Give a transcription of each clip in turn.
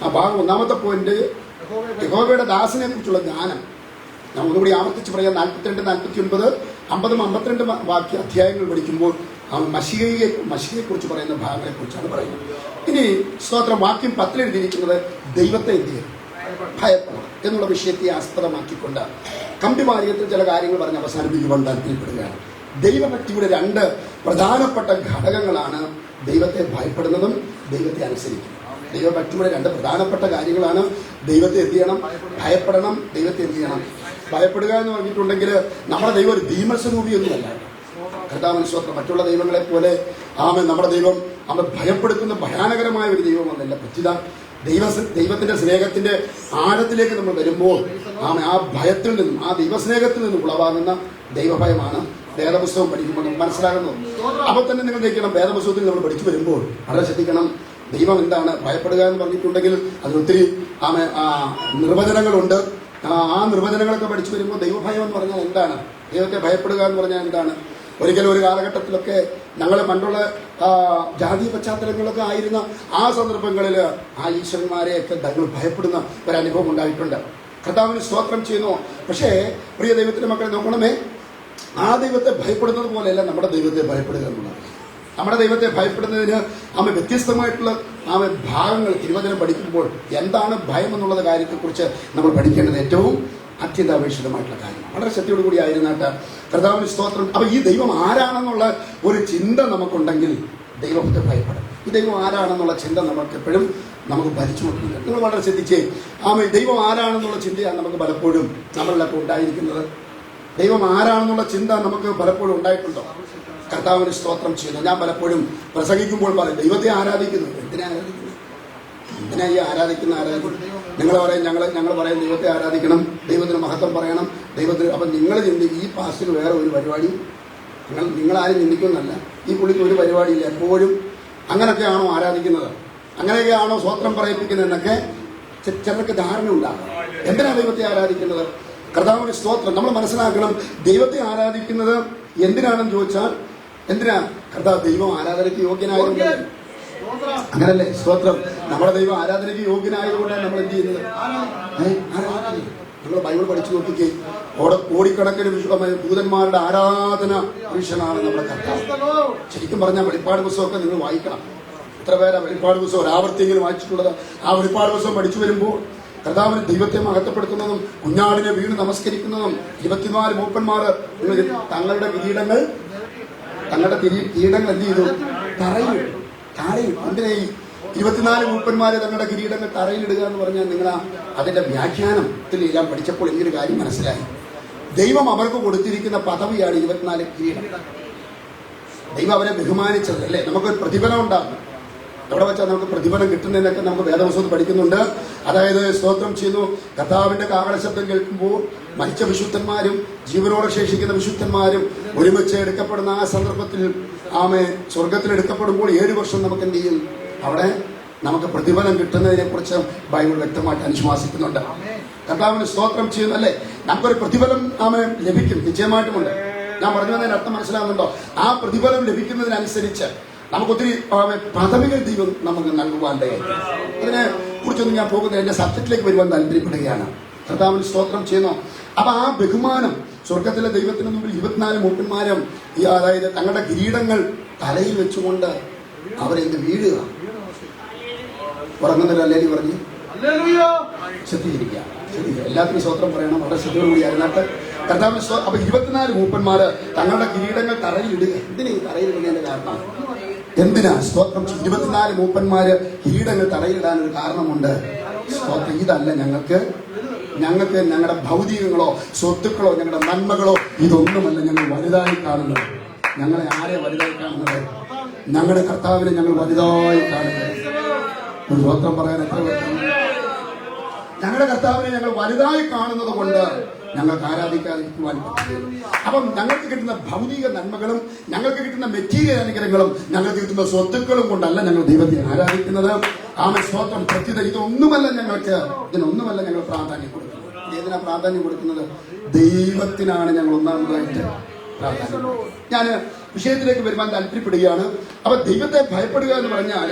ആ ഭാഗം ഒന്നാമത്തെ പോയിന്റ് യഹോവയുടെ ദാസനെ കുറിച്ചുള്ള ജ്ഞാനം. ഞാൻ ഒന്നുകൂടി ആവർത്തിച്ച് പറയാം. 42, 49, 50, 52 അധ്യായങ്ങൾ പഠിക്കുമ്പോൾ മശിഹയെ കുറിച്ച് പറയുന്ന ഭാഗങ്ങളെ കുറിച്ചാണ് പറയുന്നത്. ഇനി സ്തോത്രം വാക്യം 10 എഴുതിയിരിക്കുന്നത് ദൈവത്തെ എന്ത് ചെയ്യും, ഭയപ്പെടണം എന്നുള്ള വിഷയത്തെ ആസ്പദമാക്കിക്കൊണ്ട് കമ്പിമാരിയത്തിൽ ചില കാര്യങ്ങൾ പറഞ്ഞ് അവസാനിപ്പിക്കുവാൻ താല്പര്യപ്പെടുകയാണ്. ദൈവഭക്തിയുടെ 2 പ്രധാനപ്പെട്ട ഘടകങ്ങളാണ് ദൈവത്തെ ഭയപ്പെടുന്നതും ദൈവത്തെ അനുസരിക്കുന്നതും. ദൈവഭക്തിയുടെ 2 പ്രധാനപ്പെട്ട കാര്യങ്ങളാണ് ദൈവത്തെ എന്ത് ചെയ്യണം, ഭയപ്പെടണം, ദൈവത്തെ എന്ത് ചെയ്യണം. ഭയപ്പെടുക എന്ന് പറഞ്ഞിട്ടുണ്ടെങ്കിൽ നമ്മുടെ ദൈവം ഒരു ഭീമസ്വരൂപിയൊന്നുമല്ല. കർത്താവിന് സ്തോത്രം. മറ്റുള്ള ദൈവങ്ങളെ പോലെ നമ്മുടെ ദൈവം ഭയപ്പെടുത്തുന്ന ഭയാനകരമായ ഒരു ദൈവമൊന്നല്ല. പ്രത്യുത ദൈവത്തിന്റെ സ്നേഹത്തിന്റെ ആഴത്തിലേക്ക് നമ്മൾ വരുമ്പോൾ ആ ഭയത്തിൽ നിന്നും ആ ദൈവസ്നേഹത്തിൽ നിന്നും ഉളവാകുന്ന ദൈവഭയമാണ് വേദപുസ്തകം പഠിക്കുമ്പോൾ നമുക്ക് മനസ്സിലാകുന്നത്. അപ്പോൾ തന്നെ നിങ്ങൾ കേൾക്കണം, വേദപുസ്തകത്തിൽ നമ്മൾ പഠിച്ചു വരുമ്പോൾ വളരെ ശ്രദ്ധിക്കണം. ദൈവം എന്താണ് ഭയപ്പെടുക എന്ന് പറഞ്ഞിട്ടുണ്ടെങ്കിൽ അതിനൊത്തിരി നിർവചനങ്ങളുണ്ട്. ആ നിർവചനങ്ങളൊക്കെ പഠിച്ചു വരുമ്പോൾ ദൈവഭയം എന്ന് പറഞ്ഞാൽ എന്താണ്, ദൈവത്തെ ഭയപ്പെടുക എന്ന് പറഞ്ഞാൽ എന്താണ്. ഒരിക്കലും ഒരു കാലഘട്ടത്തിലൊക്കെ ഞങ്ങൾ പണ്ടുള്ള ജാതീയ പശ്ചാത്തലങ്ങളൊക്കെ ആയിരുന്ന ആ സന്ദർഭങ്ങളിൽ ആ ഈശ്വരന്മാരെയൊക്കെ ഞങ്ങൾ ഭയപ്പെടുന്ന ഒരനുഭവം ഉണ്ടായിട്ടുണ്ട്. കർത്താവിന് സ്തോത്രം ചെയ്യുന്നു. പക്ഷേ പ്രിയ ദൈവത്തിന്റെ മക്കളെ നോക്കണമേ, ആ ദൈവത്തെ ഭയപ്പെടുന്നത് പോലെയല്ല നമ്മുടെ ദൈവത്തെ ഭയപ്പെടുക എന്നുള്ളത്. നമ്മുടെ ദൈവത്തെ ഭയപ്പെടുന്നതിന് വ്യത്യസ്തമായിട്ടുള്ള ഭാഗങ്ങൾ തിരുവചനം പഠിക്കുമ്പോൾ എന്താണ് ഭയം എന്നുള്ള കാര്യത്തെക്കുറിച്ച് നമ്മൾ പഠിക്കേണ്ടത് ഏറ്റവും അത്യന്താപേക്ഷിതമായിട്ടുള്ള കാര്യം. വളരെ ശക്തിയോടുകൂടി ആയിരുന്നാട്ട് കർത്താവിന് സ്തോത്രം. അപ്പൊ ഈ ദൈവം ആരാണെന്നുള്ള ഒരു ചിന്ത നമുക്കുണ്ടെങ്കിൽ ദൈവത്തെ ഭയപ്പെടും. ഈ ദൈവം ആരാണെന്നുള്ള ചിന്ത നമുക്ക് എപ്പോഴും ഭരിച്ചു നോക്കില്ല. നിങ്ങൾ വളരെ ശ്രദ്ധിച്ചേ, ദൈവം ആരാണെന്നുള്ള ചിന്തയാണ് നമുക്ക് പലപ്പോഴും നമ്മളിലൊക്കെ ഉണ്ടായിരിക്കുന്നത്. ദൈവം ആരാണെന്നുള്ള ചിന്ത നമുക്ക് പലപ്പോഴും ഉണ്ടായിട്ടുണ്ടോ? കർത്താവിന് സ്തോത്രം ചെയ്യുന്നു. ഞാൻ പലപ്പോഴും പ്രസംഗിക്കുമ്പോൾ പറയും, ദൈവത്തെ ആരാധിക്കുന്നു. എന്തിനാ ആരാധിക്കുന്നു? എന്തിനാ ഈ ആരാധിക്കുന്നു? നിങ്ങൾ പറയും, ഞങ്ങൾ പറയും ദൈവത്തെ ആരാധിക്കണം, ദൈവത്തിന് മഹത്വം പറയണം, ദൈവത്തിന്. അപ്പം നിങ്ങൾ ഈ പാസ്റ്റിന് വേറെ ഒരു പരിപാടി, നിങ്ങളാരും ചിന്തിക്കുന്നല്ല. ഈ പുള്ളിക്ക് ഒരു പരിപാടിയില്ല. എപ്പോഴും അങ്ങനെയൊക്കെയാണോ ആരാധിക്കുന്നത്, അങ്ങനെയൊക്കെയാണോ സ്വത്രം പറയിപ്പിക്കുന്നതെന്നൊക്കെ ചിലർക്ക് ധാരണ ഉണ്ടാകും. എന്തിനാ ദൈവത്തെ ആരാധിക്കുന്നത്? കർത്താവിന്റെ സ്തോത്രം. നമ്മൾ മനസ്സിലാക്കണം, ദൈവത്തെ ആരാധിക്കുന്നത് എന്തിനാണെന്ന് ചോദിച്ചാൽ, എന്തിനാ? കർത്താവ് ദൈവം ആരാധനയ്ക്ക് യോഗ്യനായതുകൊണ്ട്. അങ്ങനല്ലേ? സ്തോത്രം. നമ്മുടെ ദൈവം ആരാധനയ്ക്ക് യോഗ്യനായതുകൊണ്ടാണ് നമ്മൾ എന്ത് ചെയ്യുന്നത്? നമ്മൾ ബൈബിൾ പഠിച്ചു നോക്കിക്കേ, കോടിക്കണക്കിന് ദൂതന്മാരുടെ ആരാധന പുരുഷനാണ് നമ്മുടെ കർത്താവ്. ശരിക്കും പറഞ്ഞാൽ വെളിപ്പാട് പുസ്തകമൊക്കെ നിങ്ങൾ വായിക്കണം. എത്ര പേരാ വെളിപ്പാട് പുസ്തകം ഒരാവർത്തിയെങ്കിലും വായിച്ചിട്ടുള്ളത്? ആ വെളിപ്പാട് പുസ്തകം പഠിച്ചു വരുമ്പോൾ കർത്താവിന് ദൈവത്തെ മഹത്വപ്പെടുത്തുന്നതും കുഞ്ഞാടിനെ വീണ് നമസ്കരിക്കുന്നതും 24 മൂപ്പന്മാർ തങ്ങളുടെ കിരീടങ്ങൾ എന്ത് ചെയ്തു? തറയിലിട്ടു. എന്തിനാ ഈ 24 മൂപ്പന്മാരെ തങ്ങളുടെ കിരീടങ്ങൾ തറയിലിടുക എന്ന് പറഞ്ഞാൽ നിങ്ങൾ അതിന്റെ വ്യാഖ്യാനത്തിൽ ഞാൻ പഠിച്ചപ്പോൾ എനിക്കൊരു കാര്യം മനസ്സിലായി. ദൈവം അവർക്ക് കൊടുത്തിരിക്കുന്ന പദവിയാണ് 24 കിരീടം. ദൈവം അവരെ ബഹുമാനിച്ചത് അല്ലേ? നമുക്കൊരു പ്രതിഫലം ഉണ്ടാകും. എവിടെ വെച്ചാൽ നമുക്ക് പ്രതിഫലം കിട്ടുന്നതിനൊക്കെ നമുക്ക് വേദപുസ്തകത്തിൽ പഠിക്കുന്നുണ്ട്. അതായത് സ്തോത്രം ചെയ്യുന്നു, കർത്താവിന്റെ കാഹള ശബ്ദം കേൾക്കുമ്പോൾ മരിച്ച വിശുദ്ധന്മാരും ജീവനോടെ ശേഷിക്കുന്ന വിശുദ്ധന്മാരും ഒരുമിച്ച് എടുക്കപ്പെടുന്ന ആ സന്ദർഭത്തിൽ സ്വർഗത്തിൽ എടുക്കപ്പെടുമ്പോൾ 7 വർഷം നമുക്ക് എന്ത് ചെയ്യും? അവിടെ നമുക്ക് പ്രതിഫലം കിട്ടുന്നതിനെ കുറിച്ച് ബൈബിൾ വ്യക്തമായിട്ട് അനുശാസിക്കുന്നുണ്ട്. കർത്താവിന് സ്തോത്രം ചെയ്യുന്നു അല്ലേ? നമുക്കൊരു പ്രതിഫലം ലഭിക്കും, നിശ്ചയമായിട്ടുമുണ്ട്. ഞാൻ പറഞ്ഞു വന്നതിന് അർത്ഥം മനസ്സിലാകുന്നുണ്ടോ? ആ പ്രതിഫലം ലഭിക്കുന്നതിനനുസരിച്ച് നമുക്കൊത്തിരി പദവികൾ ദൈവം നമുക്ക് നൽകുവാൻ. അതിനെ കുറിച്ചൊന്നും ഞാൻ പോകുന്നത് എന്റെ സബ്ജക്റ്റിലേക്ക് വരുവാൻ താല്പര്യപ്പെടുകയാണ്. കർത്താവിന് സ്തോത്രം ചെയ്യുന്നു. അപ്പൊ ആ ബഹുമാനം സ്വർഗത്തിലെ ദൈവത്തിന് മുമ്പിൽ 24 മൂപ്പന്മാരും അതായത് തങ്ങളുടെ കിരീടങ്ങൾ തലയിൽ വെച്ചുകൊണ്ട് അവരെന്ത് വീഴുക, ഉറങ്ങുന്നില്ല അല്ലേ പറഞ്ഞു? ശ്രദ്ധിച്ചിരിക്കുക. എല്ലാത്തിനും സ്തോത്രം പറയണം. വളരെ ശ്രദ്ധയോടുകൂടി അതിനകത്ത് കർത്താവിന് അപ്പൊ 24 മൂപ്പന്മാര് തങ്ങളുടെ കിരീടങ്ങൾ തറയിലിടുക. എന്തിനാ ഈ തറയിലിടുന്നതിന്റെ കാരണം? എന്തിനാ? സ്തോത്രം. 24 മൂപ്പന്മാര് കിരീടങ്ങൾ തറയിലിടാനൊരു കാരണമുണ്ട്. സ്തോത്രം. ഇതല്ല ഞങ്ങൾക്ക് ഞങ്ങളുടെ ഭൗതികങ്ങളോ സ്വത്തുക്കളോ ഞങ്ങളുടെ നന്മകളോ ഇതൊന്നുമല്ല ഞങ്ങൾ വലുതായി കാണുന്നത്. ഞങ്ങളെ ആരെ വലുതായി കാണുന്നത്? ഞങ്ങളുടെ കർത്താവിനെ ഞങ്ങൾ വലുതായി കാണുന്നത്. ഒരു സ്വത്രം പറയാൻ എത്ര പറ്റും? ഞങ്ങളുടെ കർത്താവിനെ ഞങ്ങൾ വലുതായി കാണുന്നത് കൊണ്ട് ഞങ്ങൾക്ക് ആരാധിക്കാതിരിക്കുവാൻ പറ്റില്ല. അപ്പം ഞങ്ങൾക്ക് കിട്ടുന്ന ഭൗതിക നന്മകളും ഞങ്ങൾക്ക് കിട്ടുന്ന മെറ്റീരിയൽ അനുഗ്രഹങ്ങളും ഞങ്ങൾക്ക് കിട്ടുന്ന സ്വത്തുക്കളും കൊണ്ടല്ല ഞങ്ങൾ ദൈവത്തെ ആരാധിക്കുന്നത്. സ്തോത്രം. പ്രത്യേക ഇതിനൊന്നുമല്ല ഞങ്ങൾ പ്രാധാന്യം കൊടുക്കുന്നത്. ഏതിനാ പ്രാധാന്യം കൊടുക്കുന്നത്? ദൈവത്തിനാണ് ഞങ്ങൾ ഒന്നാമതായിട്ട് പ്രാധാന്യം. ഞാൻ വിഷയത്തിലേക്ക് വരുവാൻ താല്പര്യപ്പെടുകയാണ്. അപ്പൊ ദൈവത്തെ ഭയപ്പെടുക എന്ന് പറഞ്ഞാൽ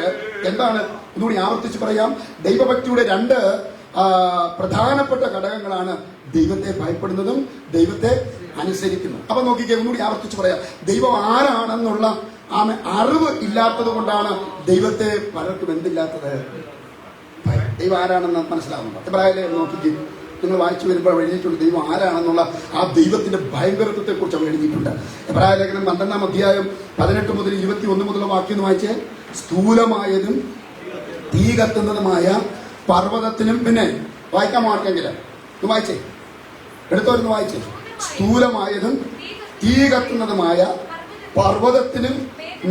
എന്താണ്? ഒന്നുകൂടി ആവർത്തിച്ച് പറയാം. ദൈവഭക്തിയുടെ രണ്ട് പ്രധാനപ്പെട്ട ഘടകങ്ങളാണ് ദൈവത്തെ ഭയപ്പെടുന്നതും ദൈവത്തെ അനുസരിക്കുന്നതും. അപ്പൊ നോക്കിക്കേ, ഒന്നുകൂടി ആവർത്തിച്ച് പറയാം. ദൈവം ആരാണെന്നുള്ള അറിവ് ഇല്ലാത്തത് കൊണ്ടാണ് ദൈവത്തെ പലർക്കും എന്തില്ലാത്തത്? ദൈവം ആരാണെന്ന് മനസ്സിലാവുന്നുണ്ടോ? എബ്രായലേഖനം നോക്കിക്കേ, നിങ്ങൾ വായിച്ചു വരുമ്പോൾ എഴുതിയിട്ടുണ്ട് ദൈവം ആരാണെന്നുള്ള ആ ദൈവത്തിന്റെ ഭയങ്കരത്വത്തെ കുറിച്ച് അവർ എഴുതിയിട്ടുണ്ട്. എബ്രായലേഖനം 12-ാം അധ്യായം 18 മുതൽ 21 മുതലുള്ള വാക്യം വായിച്ചേ. സ്ഥൂലമായതും തീ കത്തുന്നതുമായ പർവ്വതത്തിനും, പിന്നെ വായിക്കാൻ മാർക്കെങ്കിലും വായിച്ചേ, എടുത്തോരുന്ന് വായിച്ചേ. സ്ഥൂലമായതും തീ കത്തുന്നതുമായ പർവ്വതത്തിനും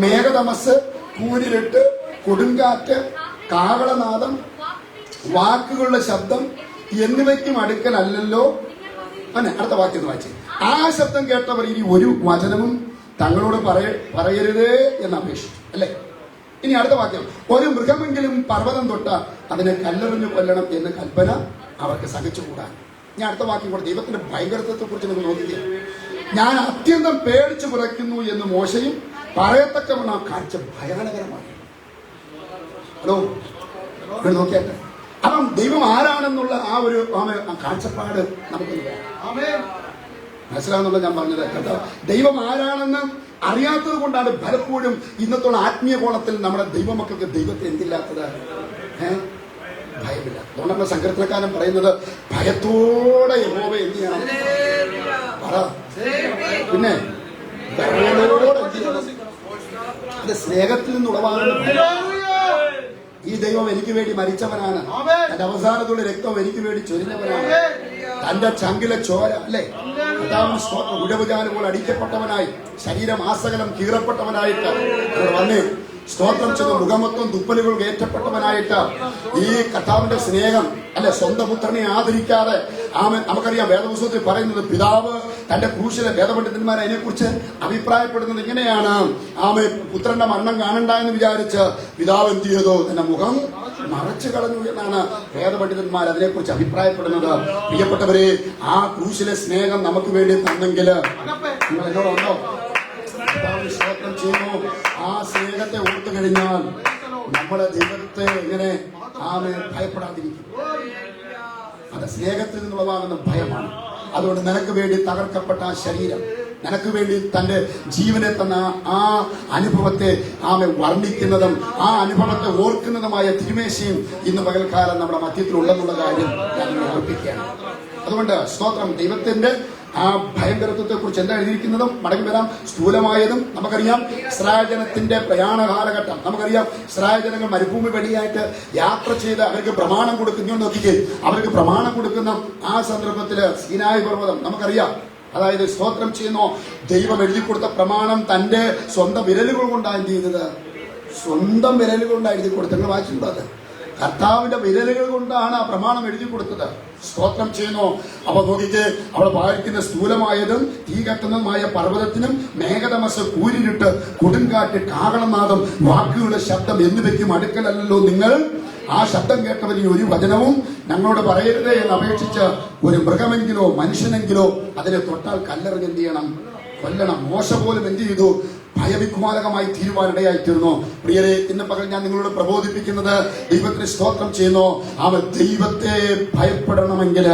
മേഘതമസ്, കൂരിരുട്ട്, കൊടുങ്കാറ്റ്, കാഹളനാദം, വാക്കുകളുടെ ശബ്ദം എന്നിവയ്ക്കും അടുക്കലല്ലോ. അടുത്ത വാക്യം വായിച്ചേ. ആ ശബ്ദം കേട്ടവർ ഇനി ഒരു വചനവും തങ്ങളോട് പറയരുതേ എന്ന് അപേക്ഷിച്ചു, അല്ലേ? ഇനി അടുത്ത വാക്യം. ഒരു മൃഗമെങ്കിലും പർവ്വതം തൊട്ട അതിനെ കല്ലെറിഞ്ഞു കൊല്ലണം എന്ന് കൽപ്പന അവർക്ക് സഹിച്ചുകൂടാ. ഞാൻ അടുത്ത വാക്യം കൂടെ ദൈവത്തിന്റെ ഭയങ്കരത്വത്തെ കുറിച്ച് നിങ്ങൾ നോക്കിക്കുക. ഞാൻ അത്യന്തം പേടിച്ചു വിറയ്ക്കുന്നു എന്ന് മോശയും പറയത്തക്കവണ്ണം കാഴ്ച ഭയാനകരമായി. ഹലോ, നോക്കിയാട്ടെ. അപ്പം ദൈവം ആരാണെന്നുള്ള ആ ഒരു കാഴ്ചപ്പാട് നമുക്ക് മനസ്സിലാവുന്നുള്ള ഞാൻ പറഞ്ഞത് കേട്ടോ. ദൈവം ആരാണെന്ന് അറിയാത്തത് കൊണ്ടാണ് പലപ്പോഴും ഇന്നത്തോളം ആത്മീയ കോണത്തിൽ നമ്മുടെ ദൈവമക്കൾക്ക് ദൈവത്തെ എന്തില്ലാത്തത്? ഭയമില്ല. അതുകൊണ്ടാണ് സങ്കീർത്തനക്കാരൻ പറയുന്നത് ഭയത്തോടെ യഹോവ എന്ത് ചെയ്യണം? പറ. പിന്നെ അത് സ്നേഹത്തിൽ നിന്ന് ഉളവാകുന്ന ഈ ദൈവം എനിക്ക് വേണ്ടി മരിച്ചവനാണ്. തന്റെ അവസാനത്തുള്ള രക്തം എനിക്ക് വേണ്ടി ചൊരിഞ്ഞവനാണ്. തന്റെ ചങ്കിലെ ചോര, അല്ലെ, ഉടവുചാല് പോലെ അടിക്കപ്പെട്ടവനായി, ശരീരം ആസകലം കീറപ്പെട്ടവനായിട്ട് വന്ന് സ്തോത്രം ചെയ്ത് മുഖമൊത്തം തുപ്പലുകൾ ഏറ്റപ്പെട്ടവനായിട്ട് ഈ കർത്താവിന്റെ സ്നേഹം, അല്ലെ, സ്വന്തം പുത്രനെ ആദരിക്കാതെ നമുക്കറിയാം വേദപുസ്തകത്തിൽ പറയുന്നത് പിതാവ് തന്റെ ക്രൂശിലെ വേദപണ്ഡിതന്മാർ അതിനെക്കുറിച്ച് അഭിപ്രായപ്പെടുന്നത് ഇങ്ങനെയാണ്. പുത്രന്റെ മരണം കാണണ്ട എന്ന് വിചാരിച്ച് പിതാവ് എന്ത് ചെയ്തു? തന്റെ മുഖം മറച്ചു കളഞ്ഞു എന്നാണ് വേദപണ്ഡിതന്മാർ അതിനെക്കുറിച്ച് അഭിപ്രായപ്പെടുന്നത്. പ്രിയപ്പെട്ടവരെ, ആ ക്രൂശിലെ സ്നേഹം നമുക്ക് വേണ്ടി തന്നെങ്കിൽ നിങ്ങൾ എന്നോടുണ്ടോ? സ്തോത്രം ചെയ്യുന്നു. ആ സ്നേഹത്തെ ഓർത്തു കഴിഞ്ഞാൽ നമ്മളെ ദൈവത്തെ എങ്ങനെ ഭയപ്പെടാതിരിക്കും? അത് സ്നേഹത്തിൽ നിന്നുള്ളതാകുന്ന ഭയമാണ്. അതുകൊണ്ട് നിനക്ക് വേണ്ടി തകർക്കപ്പെട്ട ആ ശരീരം, നിനക്ക് വേണ്ടി തന്റെ ജീവനെ തന്ന ആ അനുഭവത്തെ വർണ്ണിക്കുന്നതും ആ അനുഭവത്തെ ഓർക്കുന്നതുമായ തിരുമേശയും ഇന്ന് പകൽക്കാലം നമ്മുടെ മധ്യത്തിൽ ഉണ്ടെന്നുള്ള കാര്യം ഞാൻ ഓർപ്പിക്കുകയാണ്. അതുകൊണ്ട് സ്തോത്രം, ദൈവത്തിന്റെ ആ ഭയങ്കരത്വത്തെ കുറിച്ച് എന്താ എഴുതിയിരിക്കുന്നതും മടങ്ങി വരാം. സ്ഥൂലമായതും നമുക്കറിയാം. ഇസ്രായേൽ ജനത്തിന്റെ പ്രയാണ കാലഘട്ടം നമുക്കറിയാം. ഇസ്രായേൽ ജനങ്ങൾ മരുഭൂമി വഴിയായിട്ട് യാത്ര ചെയ്ത് അവർക്ക് പ്രമാണം കൊടുക്കുന്നു. നോക്കിക്കേ, അവർക്ക് പ്രമാണം കൊടുക്കുന്ന ആ സന്ദർഭത്തില് സീനായി പർവ്വതം നമുക്കറിയാം. അതായത് സ്തോത്രം ചെയ്യുന്നു, ദൈവം എഴുതി കൊടുത്ത പ്രമാണം തന്റെ സ്വന്തം വിരലുകൾ കൊണ്ടാണ് എന്ത് ചെയ്തത്? സ്വന്തം വിരലുകൾ കൊണ്ടാണ് എഴുതി കൊടുത്തത്. നിങ്ങൾ വായിച്ചിട്ടുണ്ടോ? അത് കർത്താവിന്റെ വിരലുകൾ കൊണ്ടാണ് ആ പ്രമാണം എഴുതി കൊടുത്തത്. സ്തോത്രം ചെയ്യുന്നു. അപ്പൊ നോക്കിക്ക്, അവിടെ വായിക്കുന്ന സ്ഥൂലമായതും തീ കത്തുന്നതുമായ പർവ്വതത്തിനും മേഘതമസ്, കൂരിരുട്ട്, കൊടുങ്കാറ്റ്, കാഹളനാദം, വാക്കുകളുടെ ശബ്ദം എന്നിവയ്ക്കും അടുക്കലല്ലോ നിങ്ങൾ. ആ ശബ്ദം കേട്ടവരിൽ ഒരു വചനവും ഞങ്ങളോട് പറയരുതേ എന്ന് അപേക്ഷിച്ച് ഒരു മൃഗമെങ്കിലോ മനുഷ്യനെങ്കിലോ അതിനെ തൊട്ടാൽ കല്ലെറിഞ്ഞ് എന്ത് ചെയ്യണം? കൊല്ലണം. മോശ പോലും എന്ത് ചെയ്തു? ഭയവിക്കുമാരകമായി തീരുവാനിടയായി തീർന്നു. പ്രിയരെ, ഇന്ന് പകൽ ഞാൻ നിങ്ങളോട് പ്രബോധിപ്പിക്കുന്നത് ദൈവത്തിന് സ്തോത്രം ചെയ്യുന്നു. അവൻ ദൈവത്തെ ഭയപ്പെടണമെങ്കിൽ